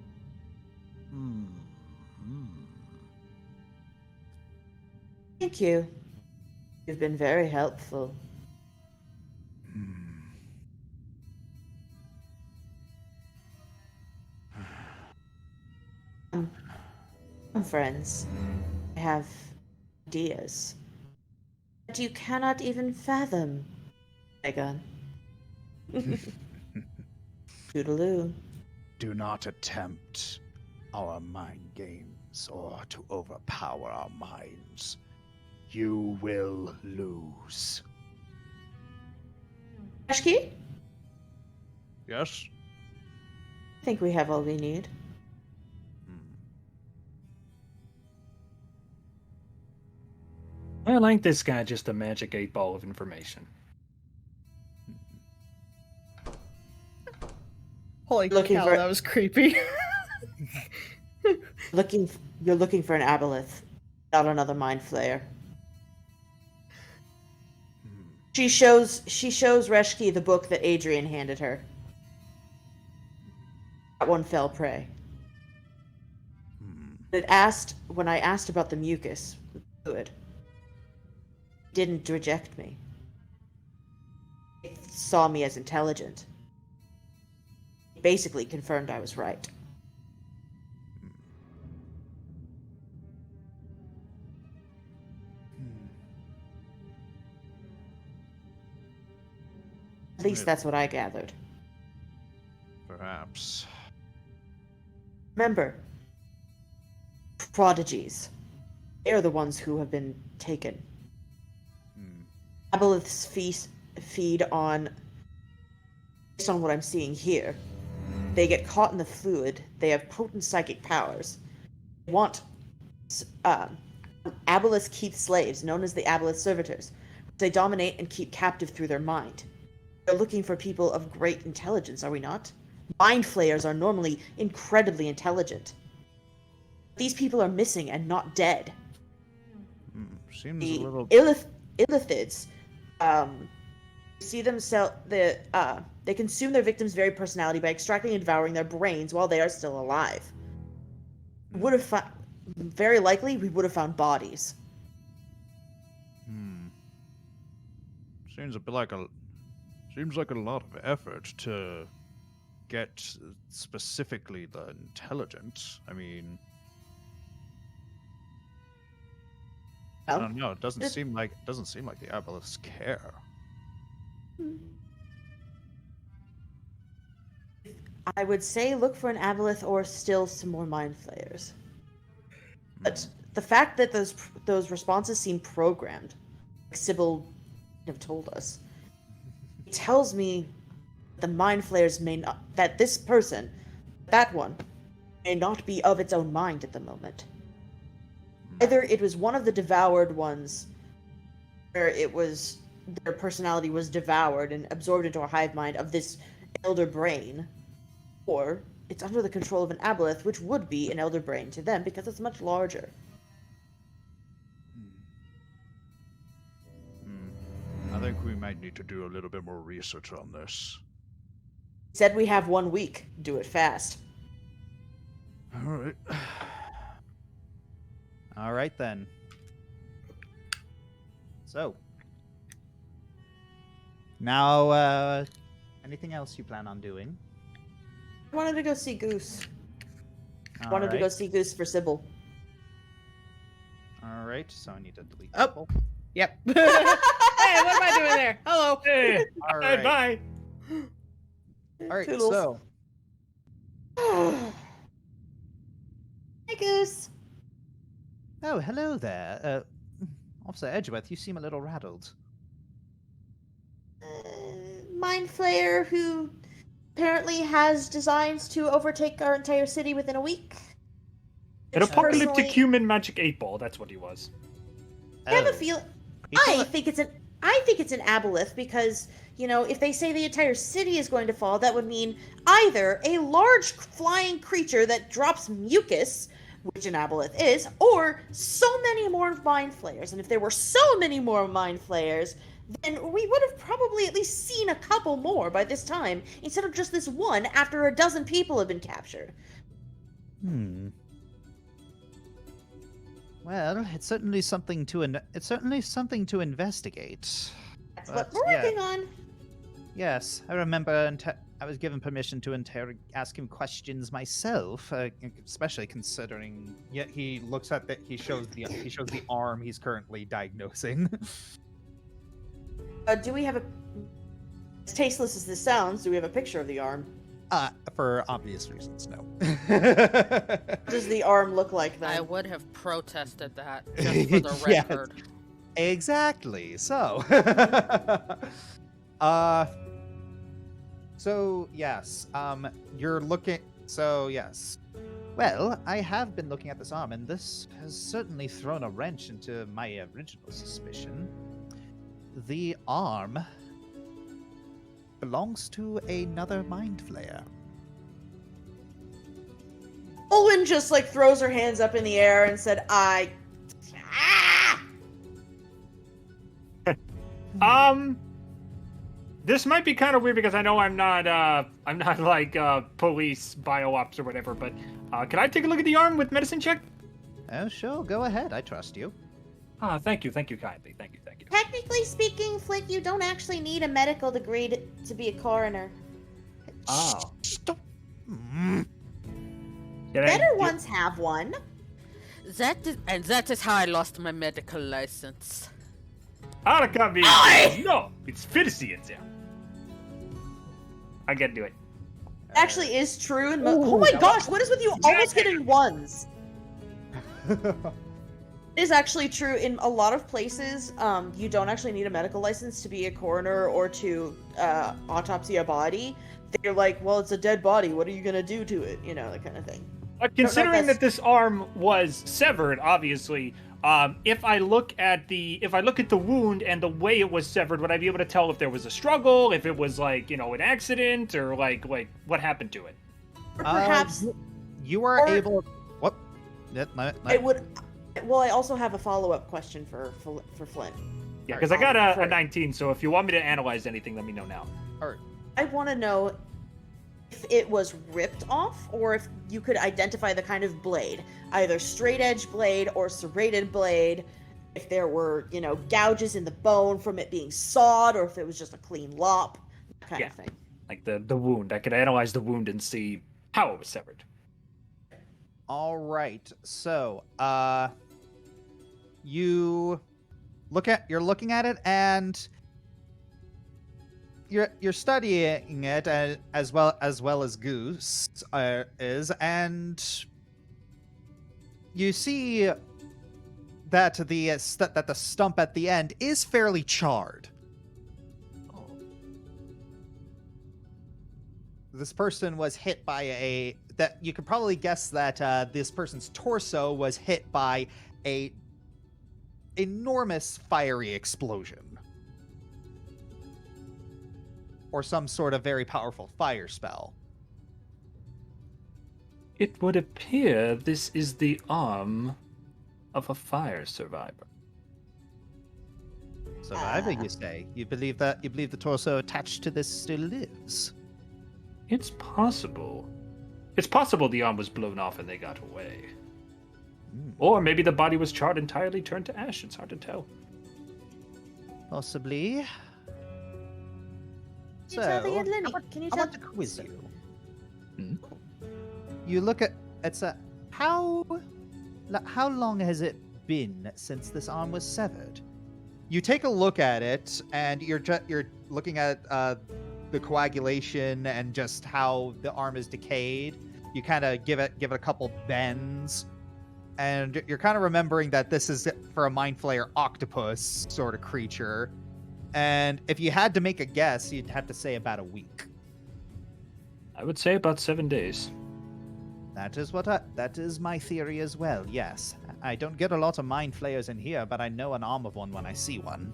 Thank you. You've been very helpful. I'm friends. I have ideas that you cannot even fathom, Megan. Toodaloo. Do not attempt our mind games or to overpower our minds. You will lose. Ashki, Yes? I think we have all we need. Well, ain't this guy just a magic 8-ball of information? Holy Looking cow, for- that was creepy. You're looking for an aboleth, not another mind flayer. She shows Reshki the book that Adrian handed her. That one fell prey. When I asked about the mucus fluid, it didn't reject me. It saw me as intelligent. It basically confirmed I was right. At least that's what I gathered. Perhaps. Remember, prodigies. They are the ones who have been taken. Aboleths feed on, based on what I'm seeing here. They get caught in the fluid. They have potent psychic powers. They want Aboleths keep slaves, known as the Aboleth servitors. They dominate and keep captive through their mind. They're looking for people of great intelligence, are we not? Mind Flayers are normally incredibly intelligent. These people are missing and not dead. Seems The a little. Illithids, see themselves. They consume their victims' very personality by extracting and devouring their brains while they are still alive. Very likely, we would have found bodies. Seems like a lot of effort to get specifically the intelligent. I mean, I don't know. It doesn't seem like the Aboleths care. I would say look for an Aboleth or still some more Mind Flayers. But the fact that those responses seem programmed, like Sybil have told us, it tells me the Mind Flayers that this person, that one, may not be of its own mind at the moment. Either it was one of the devoured ones, where their personality was devoured and absorbed into a hive mind of this elder brain, or it's under the control of an Aboleth, which would be an elder brain to them because it's much larger. I think we might need to do a little bit more research on this. Said we have 1 week. Do it fast. All right. All right then. So now, anything else you plan on doing? I wanted to go see Goose. I All wanted to go right. see Goose for Sybil. All right. So I need to delete. Oh. people. Yep. Hey, what am I doing there? Hello. Hey, All right. bye. All right. Toodles. So Hey, Goose. oh, hello there, Officer Edgeworth. You seem a little rattled. Mind Flayer, who apparently has designs to overtake our entire city within a week. An apocalyptic Personally, human magic 8-ball, that's what he was. I have a Oh. feel. You feel I think it's an Aboleth because, you know, if they say the entire city is going to fall, that would mean either a large flying creature that drops mucus, which an Aboleth is, or so many more Mind Flayers. And if there were so many more Mind Flayers, then we would have probably at least seen a couple more by this time, instead of just this one after a dozen people have been captured. Well, it's certainly something to investigate. That's what But, we're yeah. working on. Yes, I remember I was given permission to ask him questions myself, especially considering. Yeah, he looks at he shows the arm he's currently diagnosing. Do we have as tasteless as this sounds, do we have a picture of the arm? For obvious reasons, no. What does the arm look like then? I would have protested that just for the Yes. record. Exactly. So, so yes, you're looking. So yes. Well, I have been looking at this arm, and this has certainly thrown a wrench into my original suspicion. The arm belongs to another Mind Flayer. Olwen just like throws her hands up in the air and said, Ah! This might be kind of weird because I know I'm not like police bio-ops or whatever, but can I take a look at the arm with medicine check? Oh, sure. Go ahead. I trust you. Thank you kindly. Thank you. Technically speaking, Flick, you don't actually need a medical degree to be a coroner. Oh. Better ones have one. That is how I lost my medical license. No, it's fantasy in there. I gotta do it. It actually is true. Oh my gosh, what is with you almost getting ones? It is actually true in a lot of places. You don't actually need a medical license to be a coroner or to autopsy a body. They're like, well, it's a dead body. What are you gonna do to it? You know, that kind of thing. But considering that this arm was severed, obviously, if I look at the wound and the way it was severed, would I be able to tell if there was a struggle, if it was like, you know, an accident, or like what happened to it? Or perhaps you are able. What? It would. Well, I also have a follow-up question for Flynn. Yeah, because I got a 19. So if you want me to analyze anything, let me know now. All right. I want to know if it was ripped off, or if you could identify the kind of blade, either straight edge blade or serrated blade. If there were, you know, gouges in the bone from it being sawed, or if it was just a clean lop, that kind of thing. Like the wound. I could analyze the wound and see how it was severed. All right. So, you're looking at it, and you're studying it as well as Goose is, and you see that the stump at the end is fairly charred. Oh. This person was hit by that you could probably guess that this person's torso was hit by a enormous fiery explosion. Or some sort of very powerful fire spell. It would appear this is the arm of a fire survivor. Survivor, you say? You believe the torso attached to this still lives? It's possible. It's possible the arm was blown off and they got away. Or maybe the body was charred entirely, turned to ash. It's hard to tell. Possibly. Can you tell the young lady? I want to quiz you. You look at how long has it been since this arm was severed? You take a look at it, and you're looking at the coagulation and just how the arm is decayed. You kind of give it a couple bends, and you're kind of remembering that this is for a Mind Flayer octopus sort of creature. And if you had to make a guess, you'd have to say about a week. I would say about 7 days. That is my theory as well, yes. I don't get a lot of Mind Flayers in here, but I know an arm of one when I see one.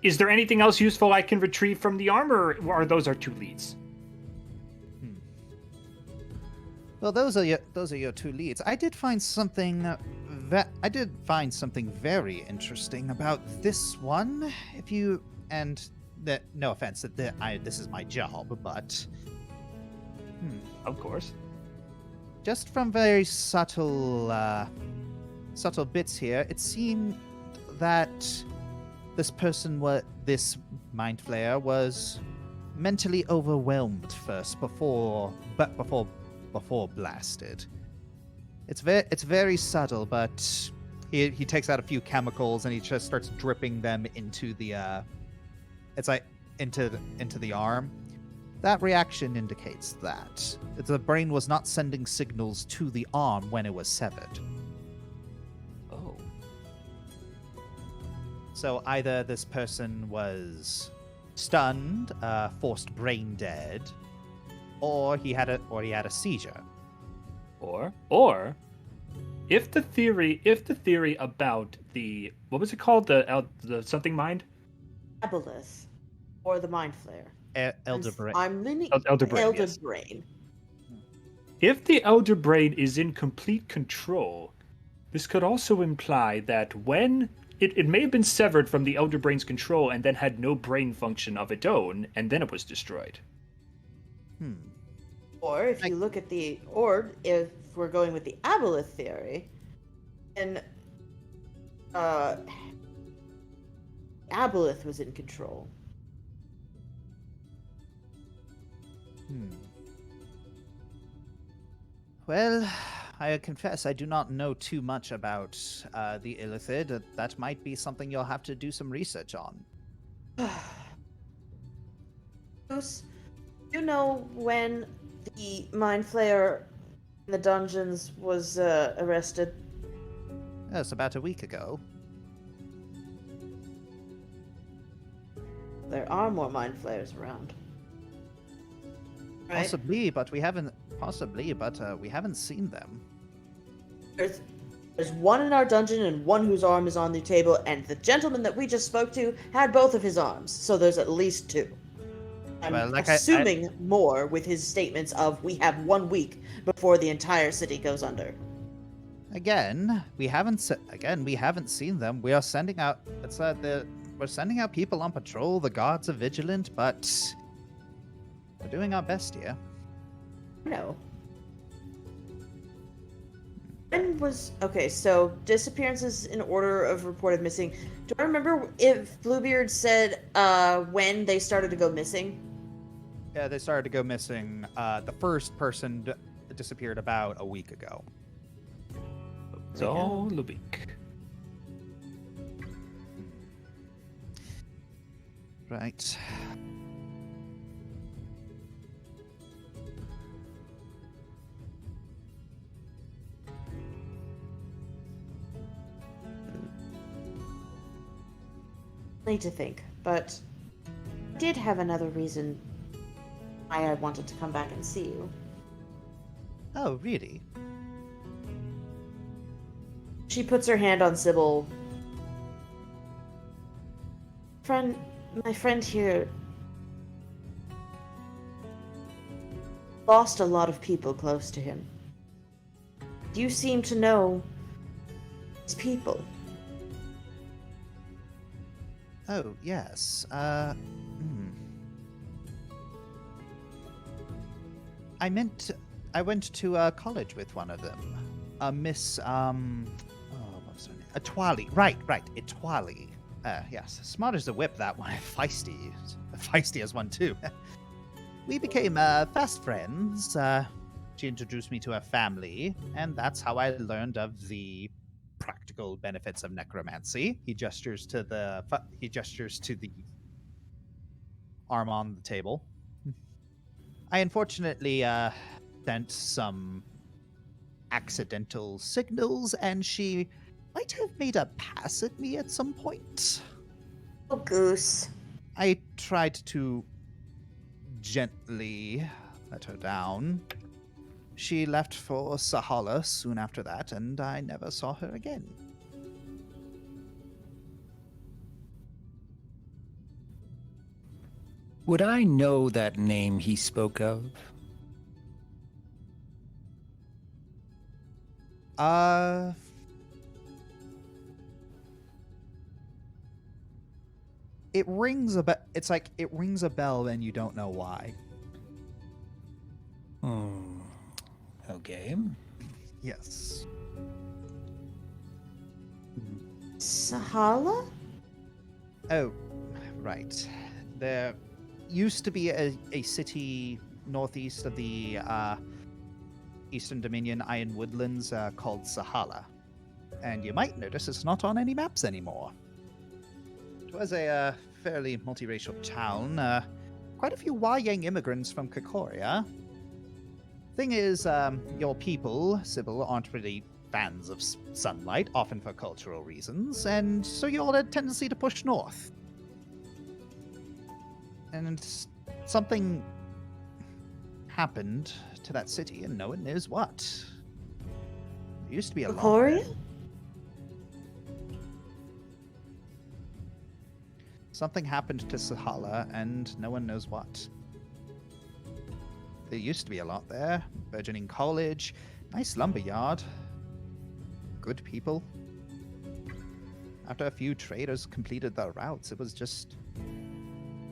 Is there anything else useful I can retrieve from the arm, or are those our two leads? Well, those are your two leads. I did find something very interesting about this one. No offense, this is my job, but Of course. Just from very subtle bits here, it seemed that this Mind Flayer was mentally overwhelmed first before blasted. It's very subtle, but he takes out a few chemicals and he just starts dripping them into the into the arm. That reaction indicates that the brain was not sending signals to the arm when it was severed. Oh. So either this person was stunned, forced brain dead, or he had a seizure. Or if the theory about the, what was it called, the something mind? Aboleth, or the Mind Flayer. Elder Brain. I'm leaning Elder Brain. Elder Yes. Brain. If the Elder Brain is in complete control, this could also imply that when it may have been severed from the Elder Brain's control and then had no brain function of its own, and then it was destroyed. Or if you look at if we're going with the aboleth theory, then aboleth was in control. Well, I confess I do not know too much about the Illithid. That might be something you'll have to do some research on. Bruce, you know when the Mind Flayer in the dungeons was arrested? Yes, about a week ago. There are more Mind Flayers around. Right? Possibly, but we haven't seen them. There's one in our dungeon and one whose arm is on the table, and the gentleman that we just spoke to had both of his arms, so there's at least two. I'm assuming more with his statements of we have 1 week before the entire city goes under. Again, we haven't seen them. We are sending out we're sending out people on patrol. The guards are vigilant, but we're doing our best here. No. So disappearances in order of reported missing. Do I remember if Bluebeard said when they started to go missing? Yeah, they started to go missing. The first person disappeared about a week ago. So, Lubick. Right. Need to think, but I did have another reason why I wanted to come back and see you. Oh, really? She puts her hand on Sybil. My friend here lost a lot of people close to him. You seem to know these people. Oh, yes. I went to college with one of them. Miss, what was her name? Atwali. Right, Atwali. Yes, smart as a whip, that one. Feisty as one, too. We became fast friends. She introduced me to her family, and that's how I learned of the practical benefits of necromancy. He gestures to the arm on the table. I unfortunately sent some accidental signals, and she might have made a pass at me at some point. Oh, Goose. I tried to gently let her down. She left for Sahala soon after that, and I never saw her again. Would I know that name he spoke of? It rings a bell. It's like it rings a bell and you don't know why. Okay. Yes. Sahala? Oh, right. There used to be a city northeast of the Eastern Dominion Iron Woodlands called Sahala. And you might notice it's not on any maps anymore. It was a fairly multiracial town. Quite a few Wayang immigrants from Kikoria. Thing is, your people, Sybil, aren't really fans of sunlight, often for cultural reasons, and so you all had a tendency to push north. And something happened to that city, and no one knows what. There used to be a lot there. Kikoria? Something happened to Sahala, and no one knows what. There used to be a lot there. Burgeoning college, nice lumberyard. Good people. After a few traders completed their routes, it was just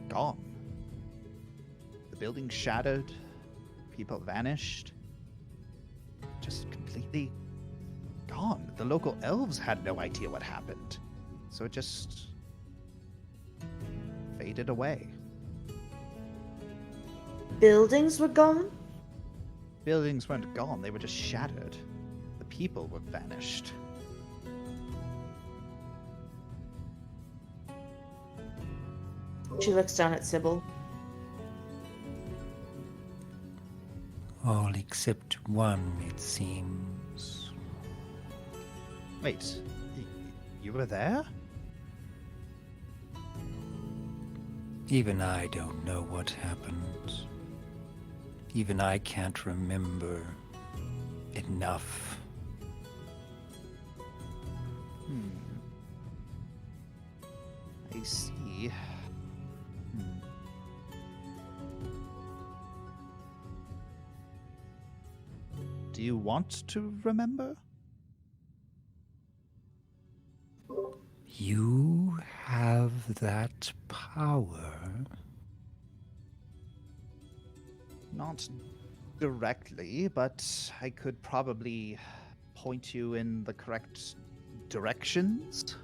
gone. The building shattered, people vanished, just completely gone. The local elves had no idea what happened, so it just faded away. Buildings were gone? Buildings weren't gone, they were just shattered. The people were vanished. She looks down at Sybil. All except one, it seems. Wait, you were there? Even I don't know what happened. Even I can't remember enough. I see. Do you want to remember? You have that power? Not directly, but I could probably point you in the correct directions.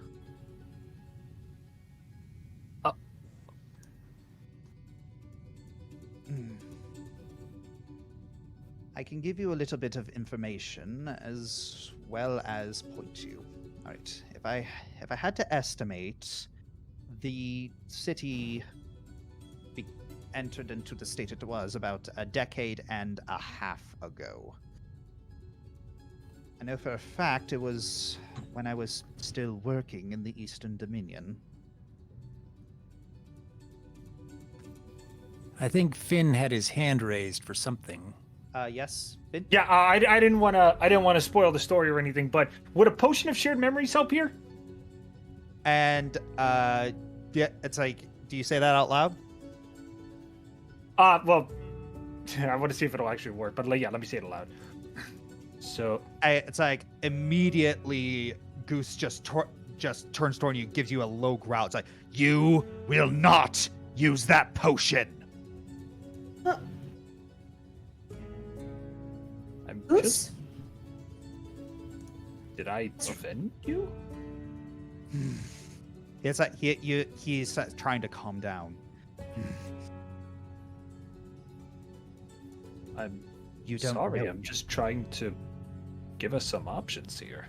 I can give you a little bit of information as well as point you. All right, if I had to estimate, the city entered into the state it was about a decade and a half ago. I know for a fact it was when I was still working in the Eastern Dominion. I think Finn had his hand raised for something. Yes, Finn? Yeah, I didn't want to spoil the story or anything, but would a potion of shared memories help here? And yeah, it's like, do you say that out loud? Well, I want to see if it'll actually work, but yeah, let me say it aloud. So It's like immediately Goose just turns toward you, gives you a low growl. It's like, you will not use that potion. Goose? Did I offend you? It's like he's trying to calm down. I'm You don't sorry. know. I'm just trying to give us some options here.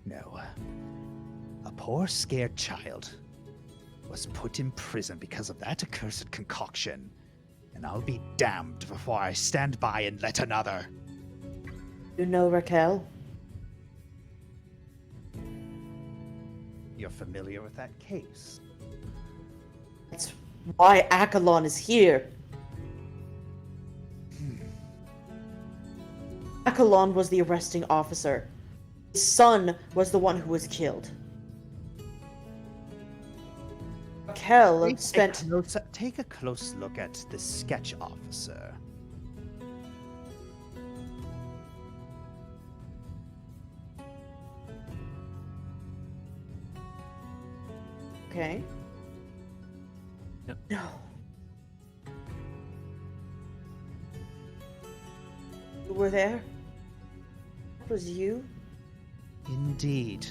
No. A poor scared child was put in prison because of that accursed concoction. And I'll be damned before I stand by and let another. You know Raquel? You're familiar with that case? That's why Accolon is here. Accolon was the arresting officer. His son was the one who was killed. Raquel spent... Take a close look at the sketch officer. Okay. Yep. No. You were there? That was you? Indeed.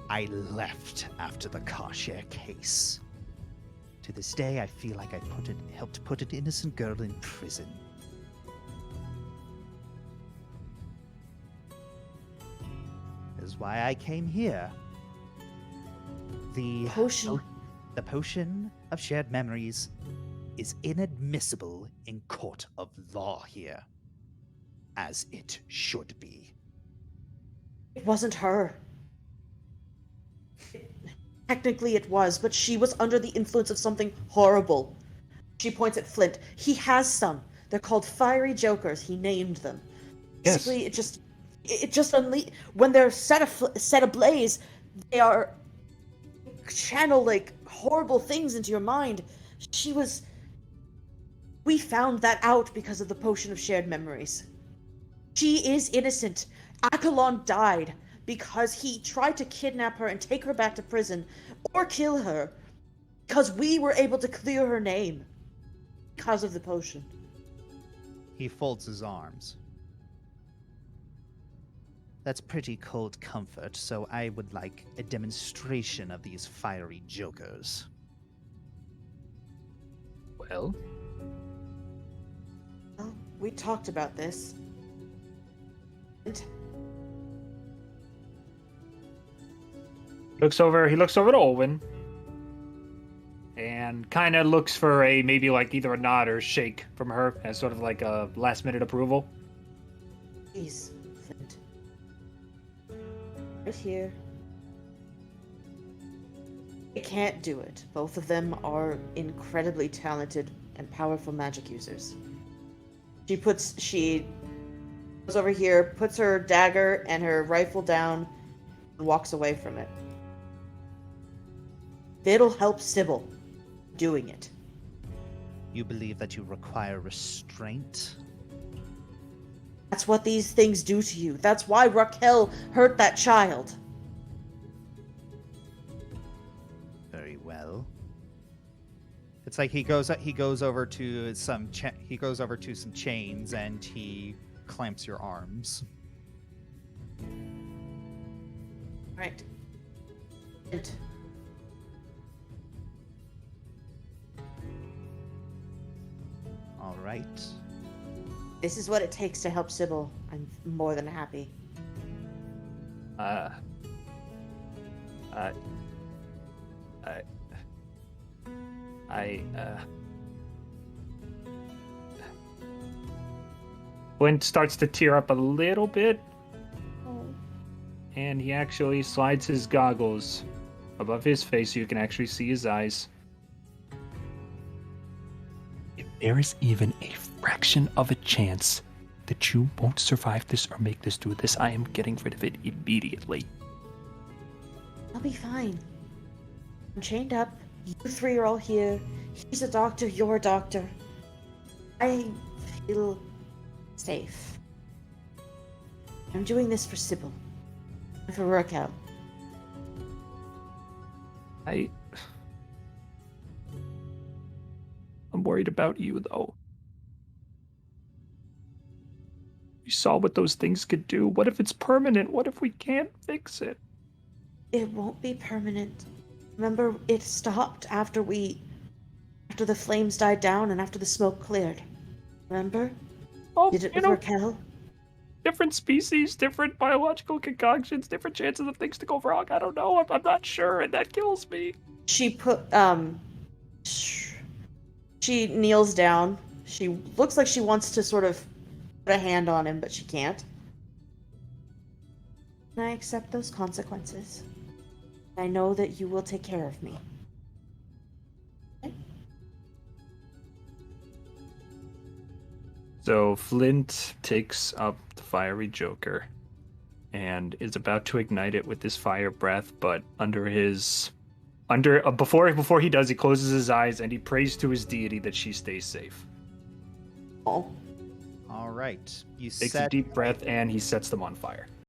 I left after the Carshare case. To this day, I feel like I helped put an innocent girl in prison. That is why I came here. The Potion. The potion of shared memories is inadmissible in court of law here, as it should be. It wasn't her. Technically it was, but she was under the influence of something horrible. She points at Flint. He has some. They're called fiery jokers. He named them. Yes. Basically, it just when they're set ablaze, they are channel like horrible things into your mind. We found that out because of the potion of shared memories. She is innocent, Akalon died because he tried to kidnap her and take her back to prison or kill her because we were able to clear her name because of the potion. He folds his arms. That's pretty cold comfort, so I would like a demonstration of these fiery jokers. Well, Well, we talked about this. And He looks over to Olwen. And kind of looks for a maybe like either a nod or a shake from her as sort of like a last minute approval. please, Flint. Right here. I can't do it. Both of them are incredibly talented and powerful magic users. She goes over here, puts her dagger and her rifle down, and walks away from it. It'll help Sybil doing it. You believe that you require restraint? That's what these things do to you. That's why Raquel hurt that child. Very well. It's like he goes over to some chains and he clamps your arms. Right. And All right. this is what it takes to help Sybil. I'm more than happy. Flint starts to tear up a little bit, Oh. and he actually slides his goggles above his face so you can actually see his eyes. if there is even a fraction of a chance that you won't survive this or make this through this, I am getting rid of it immediately. I'll be fine. I'm chained up. You three are all here. He's a doctor, you're a doctor. I feel safe. I'm doing this for Sybil. And for Raquel. I'm worried about you, though. You saw what those things could do. What if it's permanent? What if we can't fix it? It won't be permanent. Remember, it stopped after the flames died down and after the smoke cleared. Remember? Oh, Did it with Raquel? different species, different biological concoctions, different chances of things to go wrong. I don't know. I'm not sure, and that kills me. She she kneels down. She looks like she wants to sort of put a hand on him, but she can't. And I accept those consequences. I know that you will take care of me. Okay? So Flint takes up the fiery joker and is about to ignite it with his fire breath, but before he does, he closes his eyes and he prays to his deity that she stays safe. Oh. All right. You Takes a set deep breath and he sets them on fire.